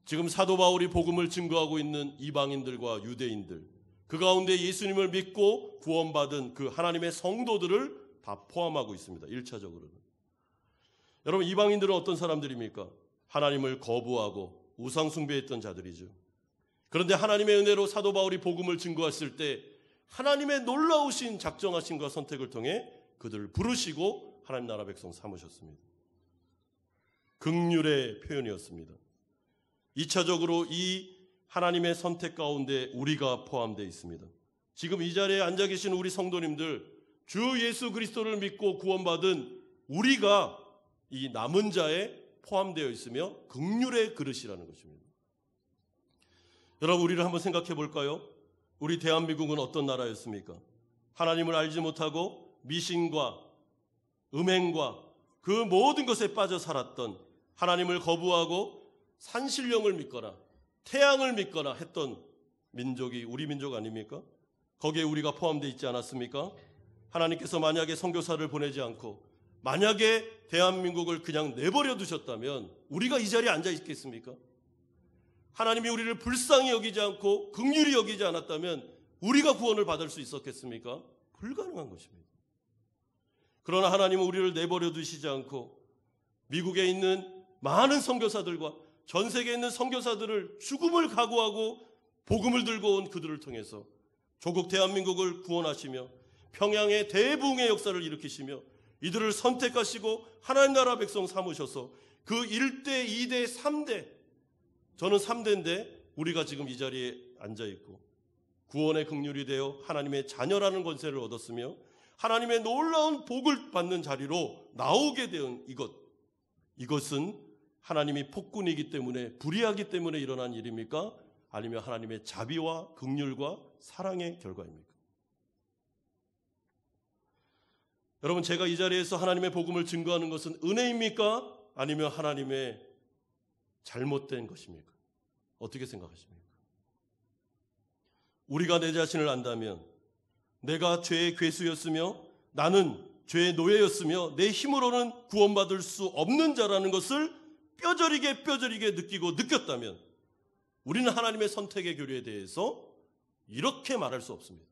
지금 사도 바울이 복음을 증거하고 있는 이방인들과 유대인들, 그 가운데 예수님을 믿고 구원받은 그 하나님의 성도들을 다 포함하고 있습니다. 1차적으로는. 여러분, 이방인들은 어떤 사람들입니까? 하나님을 거부하고 우상 숭배했던 자들이죠. 그런데 하나님의 은혜로 사도 바울이 복음을 증거했을 때 하나님의 놀라우신 작정하심과 선택을 통해 그들을 부르시고 하나님 나라 백성 삼으셨습니다. 긍휼의 표현이었습니다. 2차적으로 이 하나님의 선택 가운데 우리가 포함되어 있습니다. 지금 이 자리에 앉아 계신 우리 성도님들, 주 예수 그리스도를 믿고 구원받은 우리가 이 남은 자에 포함되어 있으며 긍휼의 그릇이라는 것입니다. 여러분, 우리를 한번 생각해 볼까요? 우리 대한민국은 어떤 나라였습니까? 하나님을 알지 못하고 미신과 음행과 그 모든 것에 빠져 살았던, 하나님을 거부하고 산신령을 믿거나 태양을 믿거나 했던 민족이 우리 민족 아닙니까? 거기에 우리가 포함되어 있지 않았습니까? 하나님께서 만약에 선교사를 보내지 않고 만약에 대한민국을 그냥 내버려 두셨다면 우리가 이 자리에 앉아 있겠습니까? 하나님이 우리를 불쌍히 여기지 않고 긍휼히 여기지 않았다면 우리가 구원을 받을 수 있었겠습니까? 불가능한 것입니다. 그러나 하나님은 우리를 내버려 두시지 않고 미국에 있는 많은 선교사들과 전 세계에 있는 선교사들을 죽음을 각오하고 복음을 들고 온 그들을 통해서 조국 대한민국을 구원하시며 평양의 대부흥의 역사를 일으키시며 이들을 선택하시고 하나님 나라 백성 삼으셔서 그 1대, 2대, 3대, 저는 3대인데 우리가 지금 이 자리에 앉아있고 구원의 긍휼이 되어 하나님의 자녀라는 권세를 얻었으며 하나님의 놀라운 복을 받는 자리로 나오게 된 이것은 하나님이 폭군이기 때문에, 불의하기 때문에 일어난 일입니까? 아니면 하나님의 자비와 긍휼과 사랑의 결과입니까? 여러분, 제가 이 자리에서 하나님의 복음을 증거하는 것은 은혜입니까? 아니면 하나님의 잘못된 것입니까? 어떻게 생각하십니까? 우리가 내 자신을 안다면 내가 죄의 괴수였으며 나는 죄의 노예였으며 내 힘으로는 구원받을 수 없는 자라는 것을 뼈저리게 느끼고 느꼈다면 우리는 하나님의 선택의 교리에 대해서 이렇게 말할 수 없습니다.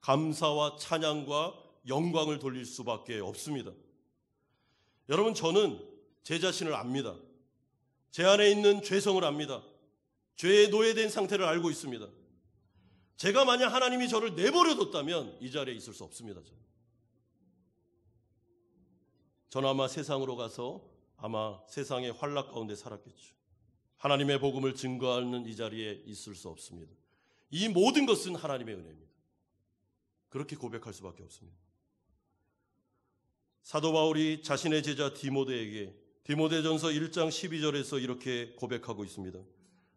감사와 찬양과 영광을 돌릴 수밖에 없습니다. 여러분, 저는 제 자신을 압니다. 제 안에 있는 죄성을 압니다. 죄에 노예된 상태를 알고 있습니다. 제가 만약 하나님이 저를 내버려뒀다면 이 자리에 있을 수 없습니다. 저는 아마 세상으로 가서 아마 세상의 환락 가운데 살았겠죠. 하나님의 복음을 증거하는 이 자리에 있을 수 없습니다. 이 모든 것은 하나님의 은혜입니다. 그렇게 고백할 수밖에 없습니다. 사도 바울이 자신의 제자 디모데에게 디모데전서 1장 12절에서 이렇게 고백하고 있습니다.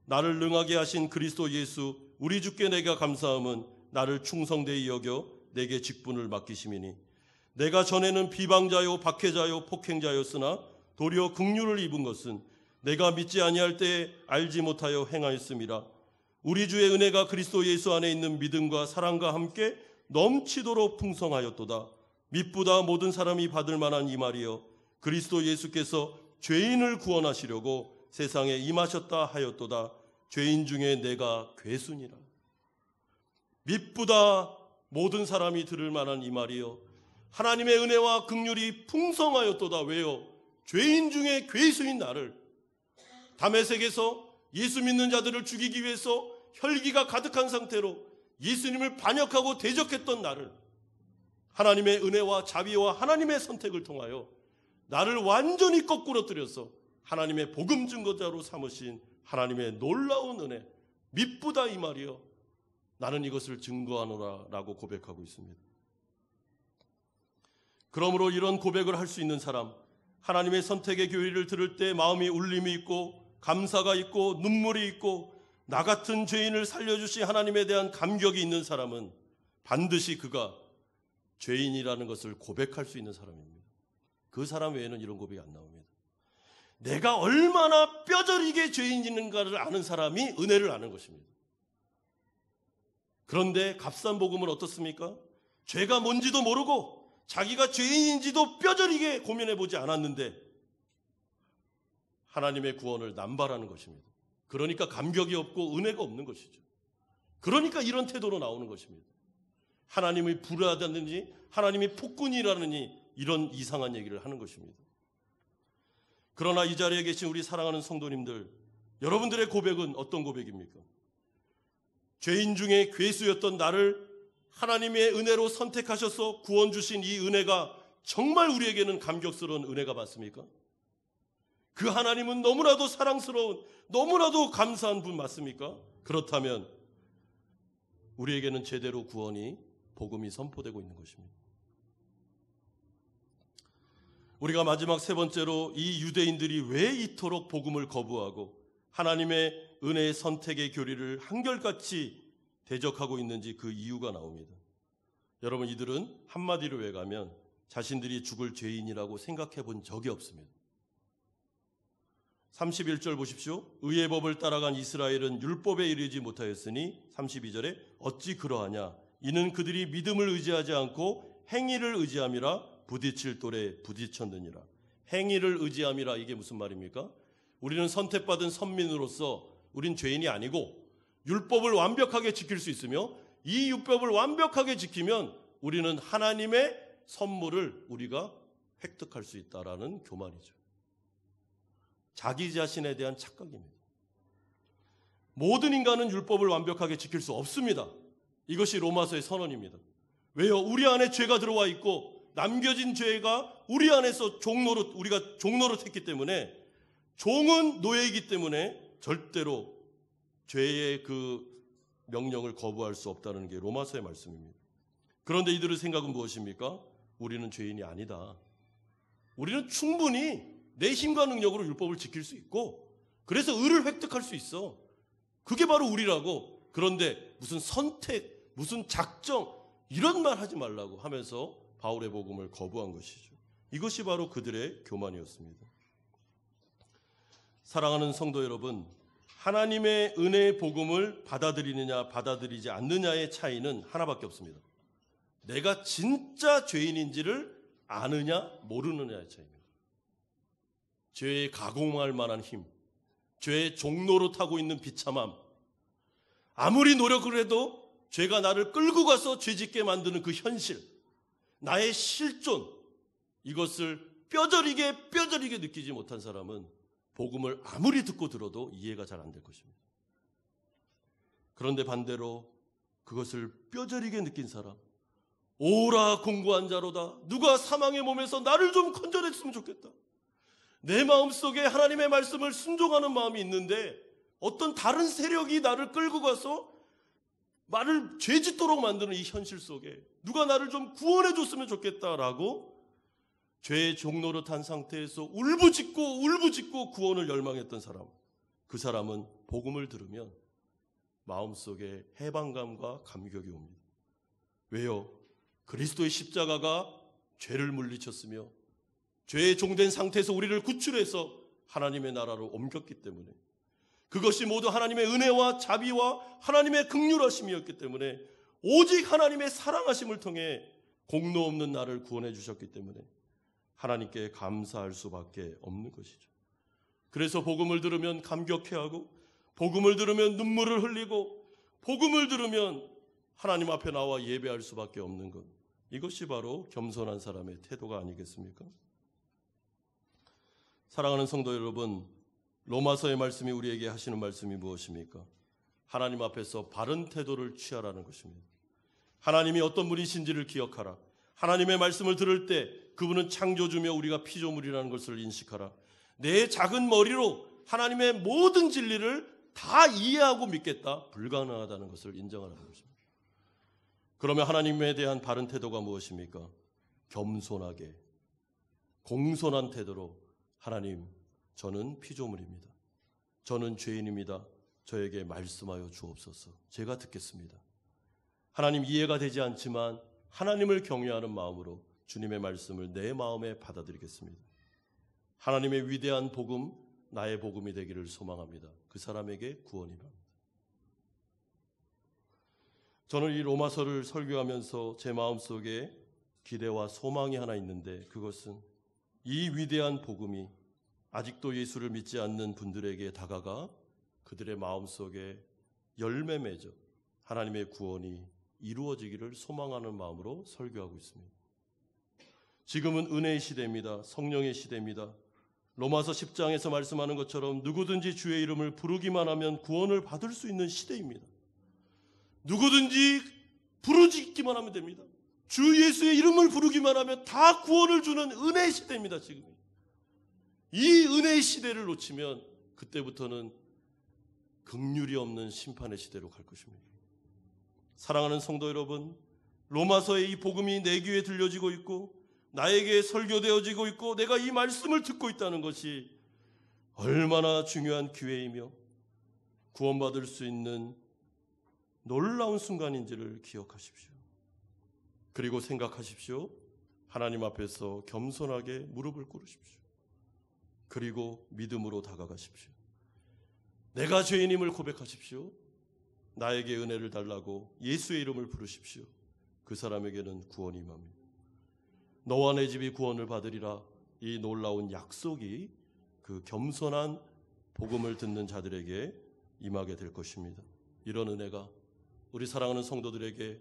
나를 능하게 하신 그리스도 예수 우리 주께 내가 감사함은 나를 충성되이 여겨 내게 직분을 맡기심이니 내가 전에는 비방자요 박해자요 폭행자였으나 도리어 긍휼을 입은 것은 내가 믿지 아니할 때에 알지 못하여 행하였음이라. 우리 주의 은혜가 그리스도 예수 안에 있는 믿음과 사랑과 함께 넘치도록 풍성하였도다. 믿보다 모든 사람이 받을 만한 이 말이여 그리스도 예수께서 죄인을 구원하시려고 세상에 임하셨다 하였도다. 죄인 중에 내가 괴순이라. 믿보다 모든 사람이 들을 만한 이 말이여 하나님의 은혜와 긍휼이 풍성하였도다. 왜요? 죄인 중에 괴수인 나를, 다메섹에서 예수 믿는 자들을 죽이기 위해서 혈기가 가득한 상태로 예수님을 반역하고 대적했던 나를 하나님의 은혜와 자비와 하나님의 선택을 통하여 나를 완전히 거꾸러뜨려서 하나님의 복음 증거자로 삼으신 하나님의 놀라운 은혜, 믿보다 이 말이여 나는 이것을 증거하노라 라고 고백하고 있습니다. 그러므로 이런 고백을 할 수 있는 사람, 하나님의 선택의 교리를 들을 때 마음이 울림이 있고 감사가 있고 눈물이 있고 나 같은 죄인을 살려주신 하나님에 대한 감격이 있는 사람은 반드시 그가 죄인이라는 것을 고백할 수 있는 사람입니다. 그 사람 외에는 이런 고백이 안 나옵니다. 내가 얼마나 뼈저리게 죄인인가를 아는 사람이 은혜를 아는 것입니다. 그런데 값싼 복음은 어떻습니까? 죄가 뭔지도 모르고 자기가 죄인인지도 뼈저리게 고민해보지 않았는데 하나님의 구원을 남발하는 것입니다. 그러니까 감격이 없고 은혜가 없는 것이죠. 그러니까 이런 태도로 나오는 것입니다. 하나님이 불하다든지 하나님이 폭군이라느니 이런 이상한 얘기를 하는 것입니다. 그러나 이 자리에 계신 우리 사랑하는 성도님들, 여러분들의 고백은 어떤 고백입니까? 죄인 중에 괴수였던 나를 하나님의 은혜로 선택하셔서 구원 주신 이 은혜가 정말 우리에게는 감격스러운 은혜가 맞습니까? 그 하나님은 너무나도 사랑스러운, 너무나도 감사한 분 맞습니까? 그렇다면 우리에게는 제대로 구원이, 복음이 선포되고 있는 것입니다. 우리가 마지막 세 번째로 이 유대인들이 왜 이토록 복음을 거부하고 하나님의 은혜의 선택의 교리를 한결같이 대적하고 있는지 그 이유가 나옵니다. 여러분, 이들은 한마디로 해가면 자신들이 죽을 죄인이라고 생각해 본 적이 없습니다. 31절 보십시오. 의의 법을 따라간 이스라엘은 율법에 이르지 못하였으니 32절에 어찌 그러하냐 이는 그들이 믿음을 의지하지 않고 행위를 의지함이라 부딪힐 돌에 부딪혔느니라. 행위를 의지함이라, 이게 무슨 말입니까? 우리는 선택받은 선민으로서 우린 죄인이 아니고 율법을 완벽하게 지킬 수 있으며 이 율법을 완벽하게 지키면 우리는 하나님의 선물을 우리가 획득할 수 있다라는 교만이죠. 자기 자신에 대한 착각입니다. 모든 인간은 율법을 완벽하게 지킬 수 없습니다. 이것이 로마서의 선언입니다. 왜요? 우리 안에 죄가 들어와 있고 남겨진 죄가 우리 안에서 우리가 종노릇했기 때문에, 종은 노예이기 때문에 절대로 죄의 그 명령을 거부할 수 없다는 게 로마서의 말씀입니다. 그런데 이들의 생각은 무엇입니까? 우리는 죄인이 아니다. 우리는 충분히 내 힘과 능력으로 율법을 지킬 수 있고 그래서 의를 획득할 수 있어. 그게 바로 우리라고. 그런데 무슨 선택, 무슨 작정 이런 말 하지 말라고 하면서 바울의 복음을 거부한 것이죠. 이것이 바로 그들의 교만이었습니다. 사랑하는 성도 여러분, 하나님의 은혜의 복음을 받아들이느냐 받아들이지 않느냐의 차이는 하나밖에 없습니다. 내가 진짜 죄인인지를 아느냐 모르느냐의 차이입니다. 죄에 가공할 만한 힘, 죄의 종로로 타고 있는 비참함, 아무리 노력을 해도 죄가 나를 끌고 가서 죄짓게 만드는 그 현실, 나의 실존, 이것을 뼈저리게 느끼지 못한 사람은 복음을 아무리 듣고 들어도 이해가 잘 안 될 것입니다. 그런데 반대로 그것을 뼈저리게 느낀 사람, 오라 공고한 자로다. 누가 사망의 몸에서 나를 좀 건져냈으면 좋겠다. 내 마음속에 하나님의 말씀을 순종하는 마음이 있는데 어떤 다른 세력이 나를 끌고 가서 나를 죄짓도록 만드는 이 현실 속에 누가 나를 좀 구원해 줬으면 좋겠다라고 죄의 종노릇한 상태에서 울부짖고 구원을 열망했던 사람, 그 사람은 복음을 들으면 마음속에 해방감과 감격이 옵니다. 왜요? 그리스도의 십자가가 죄를 물리쳤으며 죄의 종된 상태에서 우리를 구출해서 하나님의 나라로 옮겼기 때문에, 그것이 모두 하나님의 은혜와 자비와 하나님의 긍휼하심이었기 때문에, 오직 하나님의 사랑하심을 통해 공로 없는 나를 구원해 주셨기 때문에 하나님께 감사할 수밖에 없는 것이죠. 그래서 복음을 들으면 감격해하고, 복음을 들으면 눈물을 흘리고, 복음을 들으면 하나님 앞에 나와 예배할 수밖에 없는 것, 이것이 바로 겸손한 사람의 태도가 아니겠습니까? 사랑하는 성도 여러분, 로마서의 말씀이 우리에게 하시는 말씀이 무엇입니까? 하나님 앞에서 바른 태도를 취하라는 것입니다. 하나님이 어떤 분이신지를 기억하라. 하나님의 말씀을 들을 때 그분은 창조주며 우리가 피조물이라는 것을 인식하라. 내 작은 머리로 하나님의 모든 진리를 다 이해하고 믿겠다, 불가능하다는 것을 인정하라는 것입니다. 그러면 하나님에 대한 바른 태도가 무엇입니까? 겸손하게, 공손한 태도로, 하나님, 저는 피조물입니다. 저는 죄인입니다. 저에게 말씀하여 주옵소서. 제가 듣겠습니다. 하나님, 이해가 되지 않지만 하나님을 경외하는 마음으로 주님의 말씀을 내 마음에 받아들이겠습니다. 하나님의 위대한 복음, 나의 복음이 되기를 소망합니다. 그 사람에게 구원이 바랍니다. 저는 이 로마서를 설교하면서 제 마음속에 기대와 소망이 하나 있는데, 그것은 이 위대한 복음이 아직도 예수를 믿지 않는 분들에게 다가가 그들의 마음속에 열매 맺어 하나님의 구원이 이루어지기를 소망하는 마음으로 설교하고 있습니다. 지금은 은혜의 시대입니다. 성령의 시대입니다. 로마서 10장에서 말씀하는 것처럼 누구든지 주의 이름을 부르기만 하면 구원을 받을 수 있는 시대입니다. 누구든지 부르짖기만 하면 됩니다. 주 예수의 이름을 부르기만 하면 다 구원을 주는 은혜의 시대입니다. 지금 이 은혜의 시대를 놓치면 그때부터는 긍휼이 없는 심판의 시대로 갈 것입니다. 사랑하는 성도 여러분, 로마서의 이 복음이 내 귀에 들려지고 있고 나에게 설교되어지고 있고 내가 이 말씀을 듣고 있다는 것이 얼마나 중요한 기회이며 구원받을 수 있는 놀라운 순간인지를 기억하십시오. 그리고 생각하십시오. 하나님 앞에서 겸손하게 무릎을 꿇으십시오. 그리고 믿음으로 다가가십시오. 내가 죄인임을 고백하십시오. 나에게 은혜를 달라고 예수의 이름을 부르십시오. 그 사람에게는 구원이 임합니다. 너와 내 집이 구원을 받으리라, 이 놀라운 약속이 그 겸손한 복음을 듣는 자들에게 임하게 될 것입니다. 이런 은혜가 우리 사랑하는 성도들에게,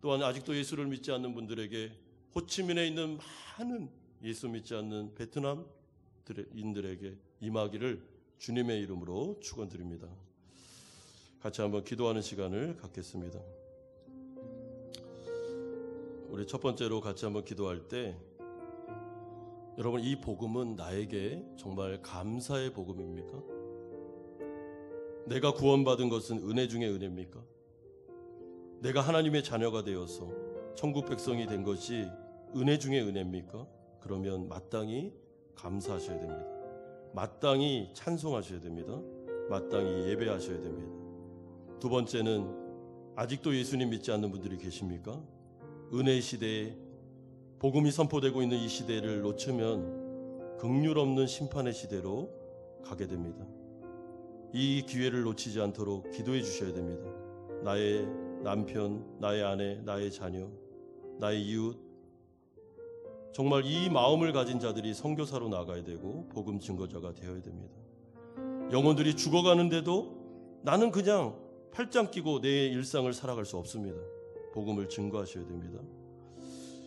또한 아직도 예수를 믿지 않는 분들에게, 호치민에 있는 많은 예수 믿지 않는 베트남인들에게 임하기를 주님의 이름으로 축원드립니다. 같이 한번 기도하는 시간을 갖겠습니다. 우리 첫 번째로 같이 한번 기도할 때, 여러분, 이 복음은 나에게 정말 감사의 복음입니까? 내가 구원받은 것은 은혜 중에 은혜입니까? 내가 하나님의 자녀가 되어서 천국 백성이 된 것이 은혜 중에 은혜입니까? 그러면 마땅히 감사하셔야 됩니다. 마땅히 찬송하셔야 됩니다. 마땅히 예배하셔야 됩니다. 두 번째는, 아직도 예수님 믿지 않는 분들이 계십니까? 은혜의 시대에, 복음이 선포되고 있는 이 시대를 놓치면 긍휼 없는 심판의 시대로 가게 됩니다. 이 기회를 놓치지 않도록 기도해 주셔야 됩니다. 나의 남편, 나의 아내, 나의 자녀, 나의 이웃, 정말 이 마음을 가진 자들이 선교사로 나가야 되고 복음 증거자가 되어야 됩니다. 영혼들이 죽어가는데도 나는 그냥 팔짱 끼고 내 일상을 살아갈 수 없습니다. 복음을 증거하셔야 됩니다.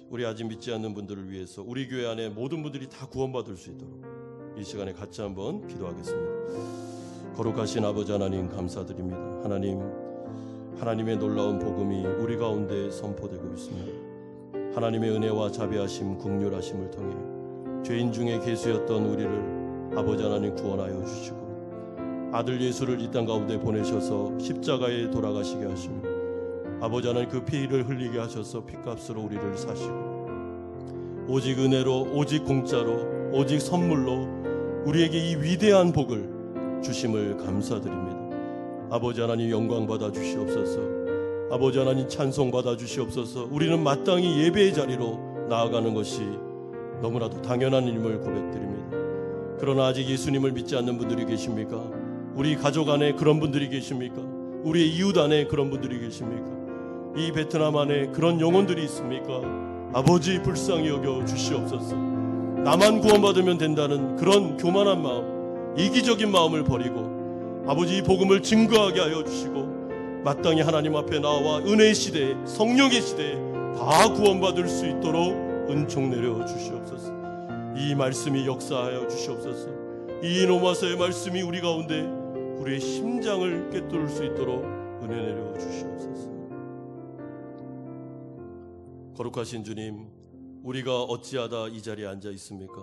우리 아직 믿지 않는 분들을 위해서 우리 교회 안에 모든 분들이 다 구원받을 수 있도록 이 시간에 같이 한번 기도하겠습니다. 거룩하신 아버지 하나님, 감사드립니다. 하나님의 놀라운 복음이 우리 가운데 선포되고 있습니다. 하나님의 은혜와 자비하심, 긍휼하심을 통해 죄인 중에 계수였던 우리를 아버지 하나님 구원하여 주시고, 아들 예수를 이 땅 가운데 보내셔서 십자가에 돌아가시게 하시고, 아버지 하나님 그 피를 흘리게 하셔서 핏값으로 우리를 사시고, 오직 은혜로, 오직 공짜로, 오직 선물로 우리에게 이 위대한 복을 주심을 감사드립니다. 아버지 하나님 영광 받아 주시옵소서. 아버지 하나님 찬송 받아 주시옵소서. 우리는 마땅히 예배의 자리로 나아가는 것이 너무나도 당연한 일임을 고백드립니다. 그러나 아직 예수님을 믿지 않는 분들이 계십니까? 우리 가족 안에 그런 분들이 계십니까? 우리의 이웃 안에 그런 분들이 계십니까? 이 베트남 안에 그런 영혼들이 있습니까? 아버지 불쌍히 여겨 주시옵소서. 나만 구원받으면 된다는 그런 교만한 마음, 이기적인 마음을 버리고 아버지 이 복음을 증거하게 하여 주시고 마땅히 하나님 앞에 나와 은혜의 시대에, 성령의 시대에 다 구원받을 수 있도록 은총 내려 주시옵소서. 이 말씀이 역사하여 주시옵소서. 이 노마서의 말씀이 우리 가운데 우리의 심장을 꿰뚫을 수 있도록 은혜 내려 주시옵소서. 거룩하신 주님, 우리가 어찌하다 이 자리에 앉아 있습니까?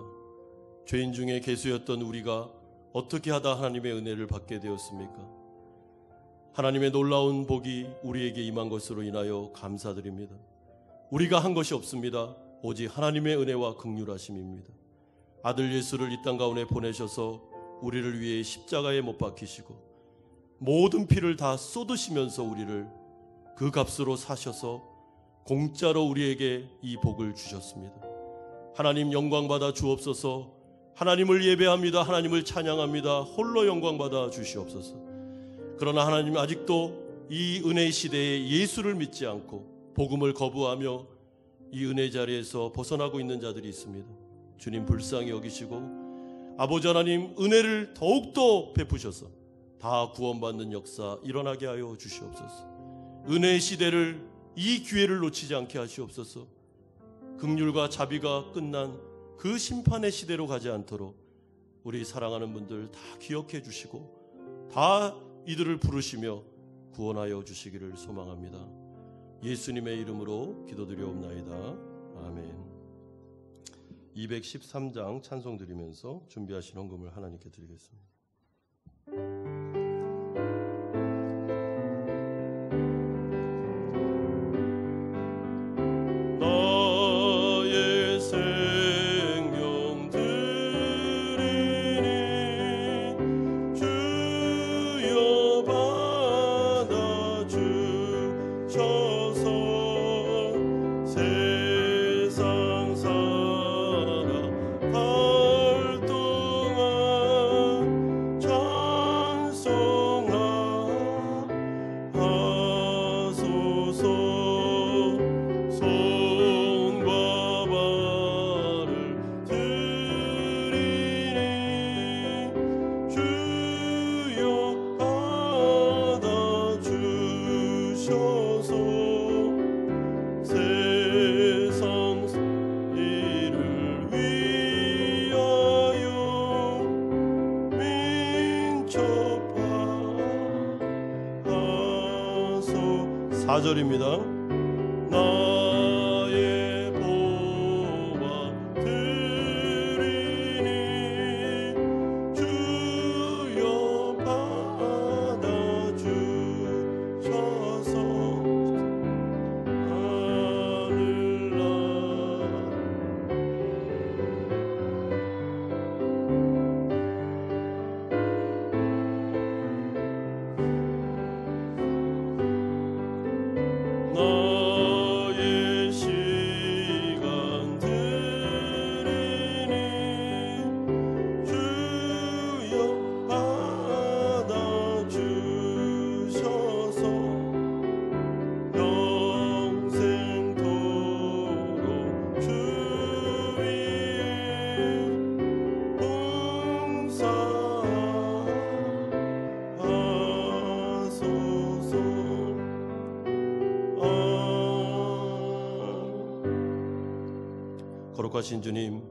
죄인 중에 괴수였던 우리가 어떻게 하다 하나님의 은혜를 받게 되었습니까? 하나님의 놀라운 복이 우리에게 임한 것으로 인하여 감사드립니다. 우리가 한 것이 없습니다. 오직 하나님의 은혜와 긍휼하심입니다. 아들 예수를 이 땅 가운데 보내셔서 우리를 위해 십자가에 못 박히시고 모든 피를 다 쏟으시면서 우리를 그 값으로 사셔서 공짜로 우리에게 이 복을 주셨습니다. 하나님 영광 받아 주옵소서. 하나님을 예배합니다. 하나님을 찬양합니다. 홀로 영광 받아 주시옵소서. 그러나 하나님 아직도 이 은혜의 시대에 예수를 믿지 않고 복음을 거부하며 이 은혜 자리에서 벗어나고 있는 자들이 있습니다. 주님 불쌍히 여기시고 아버지 하나님 은혜를 더욱더 베푸셔서 다 구원받는 역사 일어나게 하여 주시옵소서. 은혜의 시대를, 이 기회를 놓치지 않게 하시옵소서. 긍휼과 자비가 끝난 그 심판의 시대로 가지 않도록 우리 사랑하는 분들 다 기억해 주시고 다 이들을 부르시며 구원하여 주시기를 소망합니다. 예수님의 이름으로 기도드리옵나이다. 아멘. 213장 찬송 드리면서 준비하신 헌금을 하나님께 드리겠습니다. 나의 생명 드리니 주여 받아 주셔서 세상 살아갈 동안 찬송하소서. 손과 발을 드리니 주여 받아 주셔서 세상 이를 위하여 민첩하소. 4절입니다. 나의 보화 드리니 주여 받아 주셔서 하늘나라 나의 시간 드리니 주여 받아 주셔서 영생토록 주 위에 봉사하소서. 거룩하신 주님,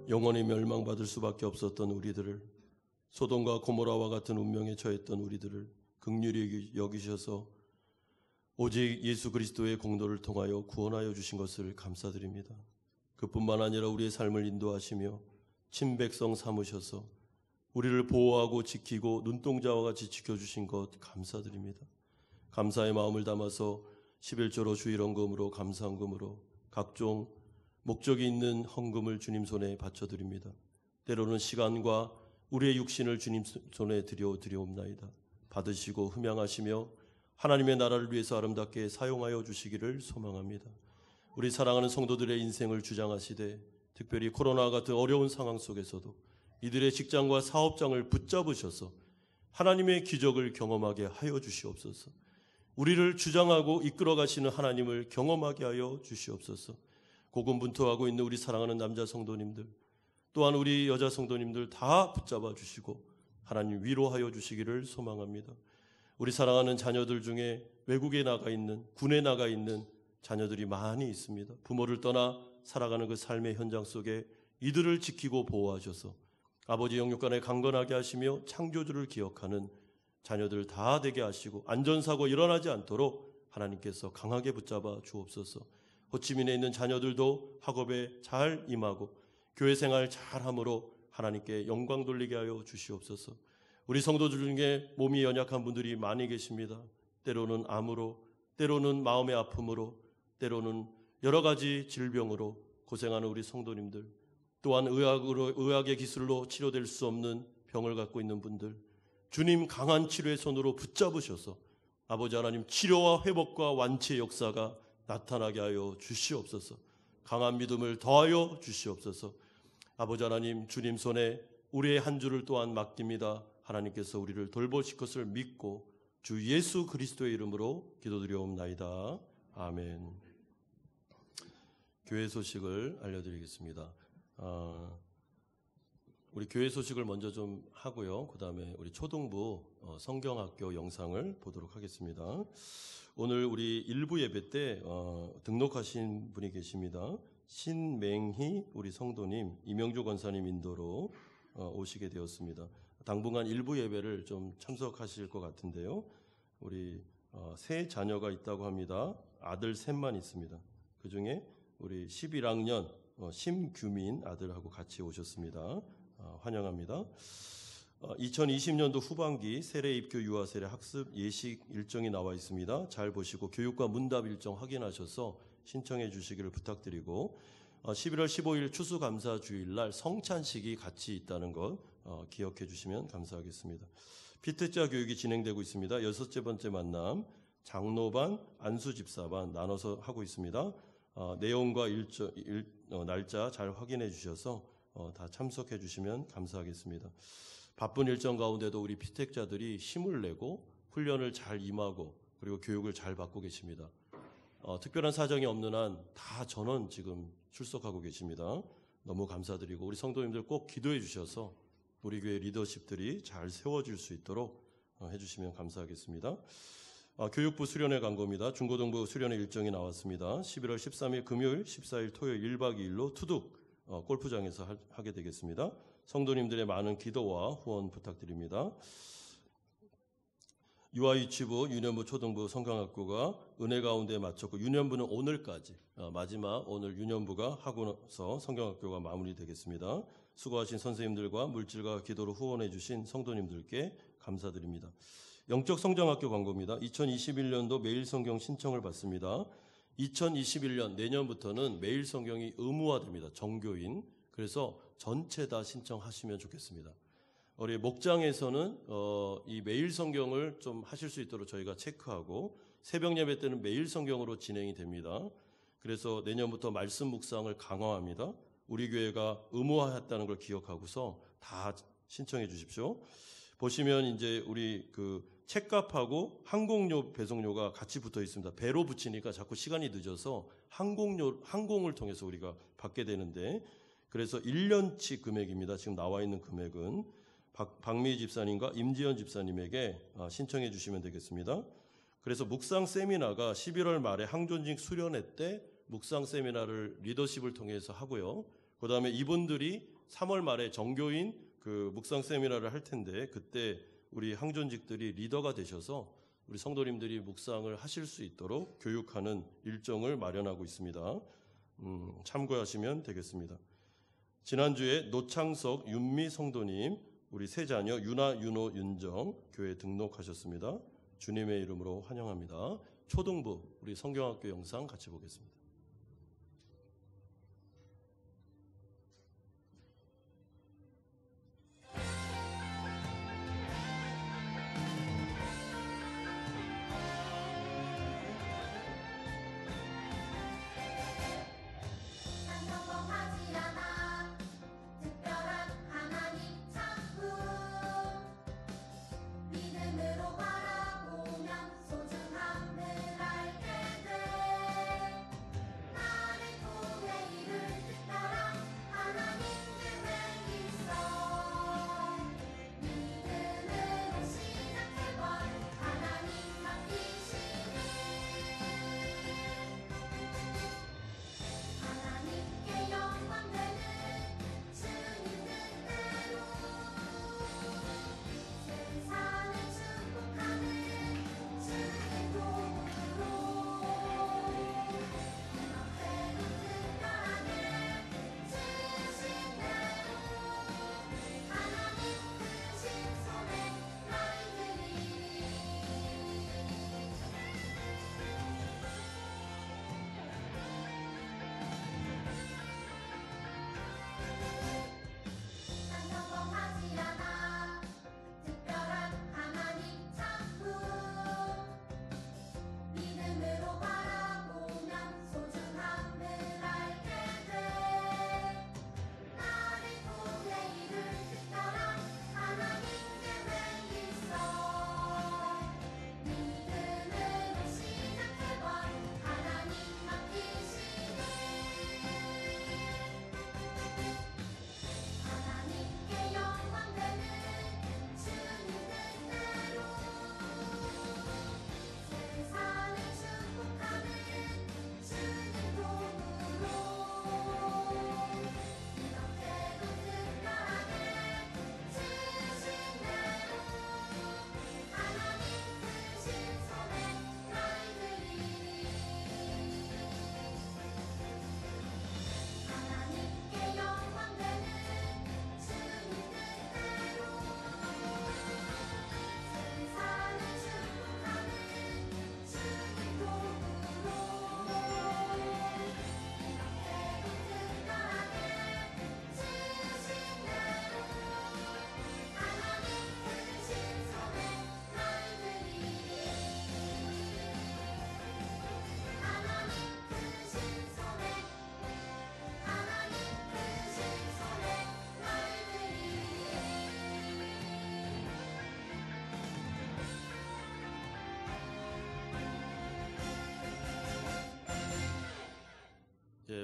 영원히 멸망받을 수밖에 없었던 우리들을, 소돔과 고모라와 같은 운명에 처했던 우리들을 긍휼히 여기셔서 오직 예수 그리스도의 공로를 통하여 구원하여 주신 것을 감사드립니다. 그뿐만 아니라 우리의 삶을 인도하시며 친백성 삼으셔서 우리를 보호하고 지키고 눈동자와 같이 지켜주신 것 감사드립니다. 감사의 마음을 담아서 11조로 주일헌금으로 감사헌금으로 각종 목적이 있는 헌금을 주님 손에 바쳐드립니다. 때로는 시간과 우리의 육신을 주님 손에 드려옵나이다. 받으시고 흠양하시며 하나님의 나라를 위해서 아름답게 사용하여 주시기를 소망합니다. 우리 사랑하는 성도들의 인생을 주장하시되 특별히 코로나 같은 어려운 상황 속에서도 이들의 직장과 사업장을 붙잡으셔서 하나님의 기적을 경험하게 하여 주시옵소서. 우리를 주장하고 이끌어 가시는 하나님을 경험하게 하여 주시옵소서. 고군분투하고 있는 우리 사랑하는 남자 성도님들, 또한 우리 여자 성도님들 다 붙잡아 주시고 하나님 위로하여 주시기를 소망합니다. 우리 사랑하는 자녀들 중에 외국에 나가 있는, 군에 나가 있는 자녀들이 많이 있습니다. 부모를 떠나 살아가는 그 삶의 현장 속에 이들을 지키고 보호하셔서 아버지 영육간에 강건하게 하시며 창조주를 기억하는 자녀들 다 되게 하시고 안전사고 일어나지 않도록 하나님께서 강하게 붙잡아 주옵소서. 호치민에 있는 자녀들도 학업에 잘 임하고 교회 생활 잘함으로 하나님께 영광 돌리게 하여 주시옵소서. 우리 성도들 중에 몸이 연약한 분들이 많이 계십니다. 때로는 암으로, 때로는 마음의 아픔으로, 때로는 여러 가지 질병으로 고생하는 우리 성도님들, 또한 의학의 기술로 치료될 수 없는 병을 갖고 있는 분들, 주님 강한 치료의 손으로 붙잡으셔서 아버지 하나님 치료와 회복과 완치의 역사가 나타나게 하여 주시옵소서. 강한 믿음을 더하여 주시옵소서. 아버지 하나님, 주님 손에 우리의 한 주를 또한 맡깁니다. 하나님께서 우리를 돌보실 것을 믿고 주 예수 그리스도의 이름으로 기도드리옵나이다. 아멘. 교회 소식을 알려드리겠습니다. 우리 교회 소식을 먼저 좀 하고요. 그 다음에 우리 초등부 성경학교 영상을 보도록 하겠습니다. 오늘 우리 1부 예배 때 등록하신 분이 계십니다. 신맹희 우리 성도님, 이명주 권사님 인도로 오시게 되었습니다. 당분간 1부 예배를 좀 참석하실 것 같은데요. 우리 세 자녀가 있다고 합니다. 아들 셋만 있습니다. 그 중에 우리 11학년 심규민 아들하고 같이 오셨습니다. 환영합니다. 2020년도 후반기 세례 입교 유아 세례 학습 예식 일정이 나와 있습니다. 잘 보시고 교육과 문답 일정 확인하셔서 신청해 주시기를 부탁드리고 11월 15일 추수감사 주일날 성찬식이 같이 있다는 것 기억해 주시면 감사하겠습니다. 피트자 교육이 진행되고 있습니다. 6번째 만남 장로반, 안수집사반 나눠서 하고 있습니다. 내용과 날짜 잘 확인해 주셔서 다 참석해 주시면 감사하겠습니다. 바쁜 일정 가운데도 우리 피택자들이 힘을 내고 훈련을 잘 임하고 그리고 교육을 잘 받고 계십니다. 특별한 사정이 없는 한 다 전원 지금 출석하고 계십니다. 너무 감사드리고 우리 성도님들 꼭 기도해 주셔서 우리 교회 리더십들이 잘 세워질 수 있도록 해주시면 감사하겠습니다. 교육부 수련회 광고입니다. 중고등부 수련회 일정이 나왔습니다. 11월 13일 금요일, 14일 토요일 1박 2일로 투둑 골프장에서 하게 되겠습니다. 성도님들의 많은 기도와 후원 부탁드립니다. 유아유치부, 유년부, 초등부, 성경학교가 은혜 가운데 마쳤고 유년부는 오늘까지 마지막 오늘 유년부가 하고서 성경학교가 마무리되겠습니다. 수고하신 선생님들과 물질과 기도로 후원해 주신 성도님들께 감사드립니다. 영적 성장학교 광고입니다. 2021년도 매일 성경 신청을 받습니다. 2021년 내년부터는 매일 성경이 의무화됩니다. 정교인. 그래서 전체 다 신청하시면 좋겠습니다. 우리 목장에서는 이 매일 성경을 좀 하실 수 있도록 저희가 체크하고 새벽 예배 때는 매일 성경으로 진행이 됩니다. 그래서 내년부터 말씀 묵상을 강화합니다. 우리 교회가 의무화했다는 걸 기억하고서 다 신청해 주십시오. 보시면 이제 우리 그 책값하고 항공료 배송료가 같이 붙어 있습니다. 배로 붙이니까 자꾸 시간이 늦어서 항공을 통해서 우리가 받게 되는데 그래서 1년치 금액입니다. 지금 나와 있는 금액은 박미 집사님과 임지연 집사님에게 신청해 주시면 되겠습니다. 그래서 묵상 세미나가 11월 말에 항존직 수련회 때 묵상 세미나를 리더십을 통해서 하고요. 그 다음에 이분들이 3월 말에 정교인 그 묵상 세미나를 할 텐데 그때 우리 항존직들이 리더가 되셔서 우리 성도님들이 묵상을 하실 수 있도록 교육하는 일정을 마련하고 있습니다. 참고하시면 되겠습니다. 지난주에 노창석, 윤미 성도님, 우리 세 자녀 유나, 윤호, 윤정 교회 등록하셨습니다. 주님의 이름으로 환영합니다. 초등부 우리 성경학교 영상 같이 보겠습니다. 난 성공하지 않아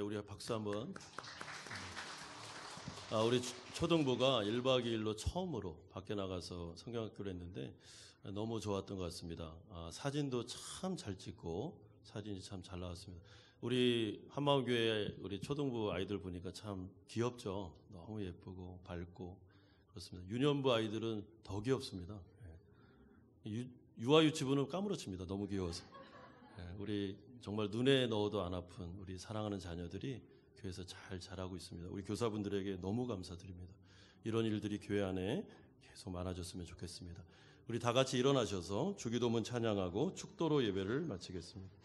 우리 박수 한번. 우리 초등부가 1박 2일로 처음으로 밖에 나가서 성경학교를 했는데 너무 좋았던 것 같습니다. 사진도 참 잘 찍고 사진이 참 잘 나왔습니다. 우리 한마음교회 우리 초등부 아이들 보니까 참 귀엽죠. 너무 예쁘고 밝고 그렇습니다. 유년부 아이들은 더 귀엽습니다. 유아 유치부는 까무러칩니다. 너무 귀여워서. 우리 정말 눈에 넣어도 안 아픈 우리 사랑하는 자녀들이 교회에서 잘 자라고 있습니다. 우리 교사분들에게 너무 감사드립니다. 이런 일들이 교회 안에 계속 많아졌으면 좋겠습니다. 우리 다 같이 일어나셔서 주기도문 찬양하고 축도로 예배를 마치겠습니다.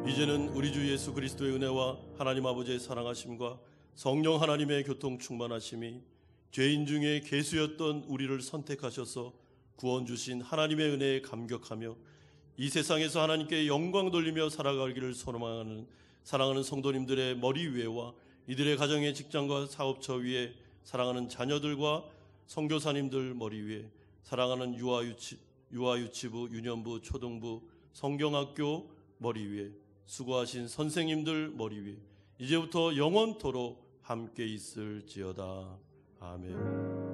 이제는 우리 주 예수 그리스도의 은혜와 하나님 아버지의 사랑하심과 성령 하나님의 교통 충만하심이 죄인 중에 괴수였던 우리를 선택하셔서 구원 주신 하나님의 은혜에 감격하며 이 세상에서 하나님께 영광 돌리며 살아가기를 소망하는 사랑하는 성도님들의 머리 위에와 이들의 가정의 직장과 사업처 위에 사랑하는 자녀들과 선교사님들 머리 위에 사랑하는 유아유치부, 유년부, 초등부, 성경학교 머리 위에 수고하신 선생님들 머리 위에 이제부터 영원토록 함께 있을지어다. 아멘.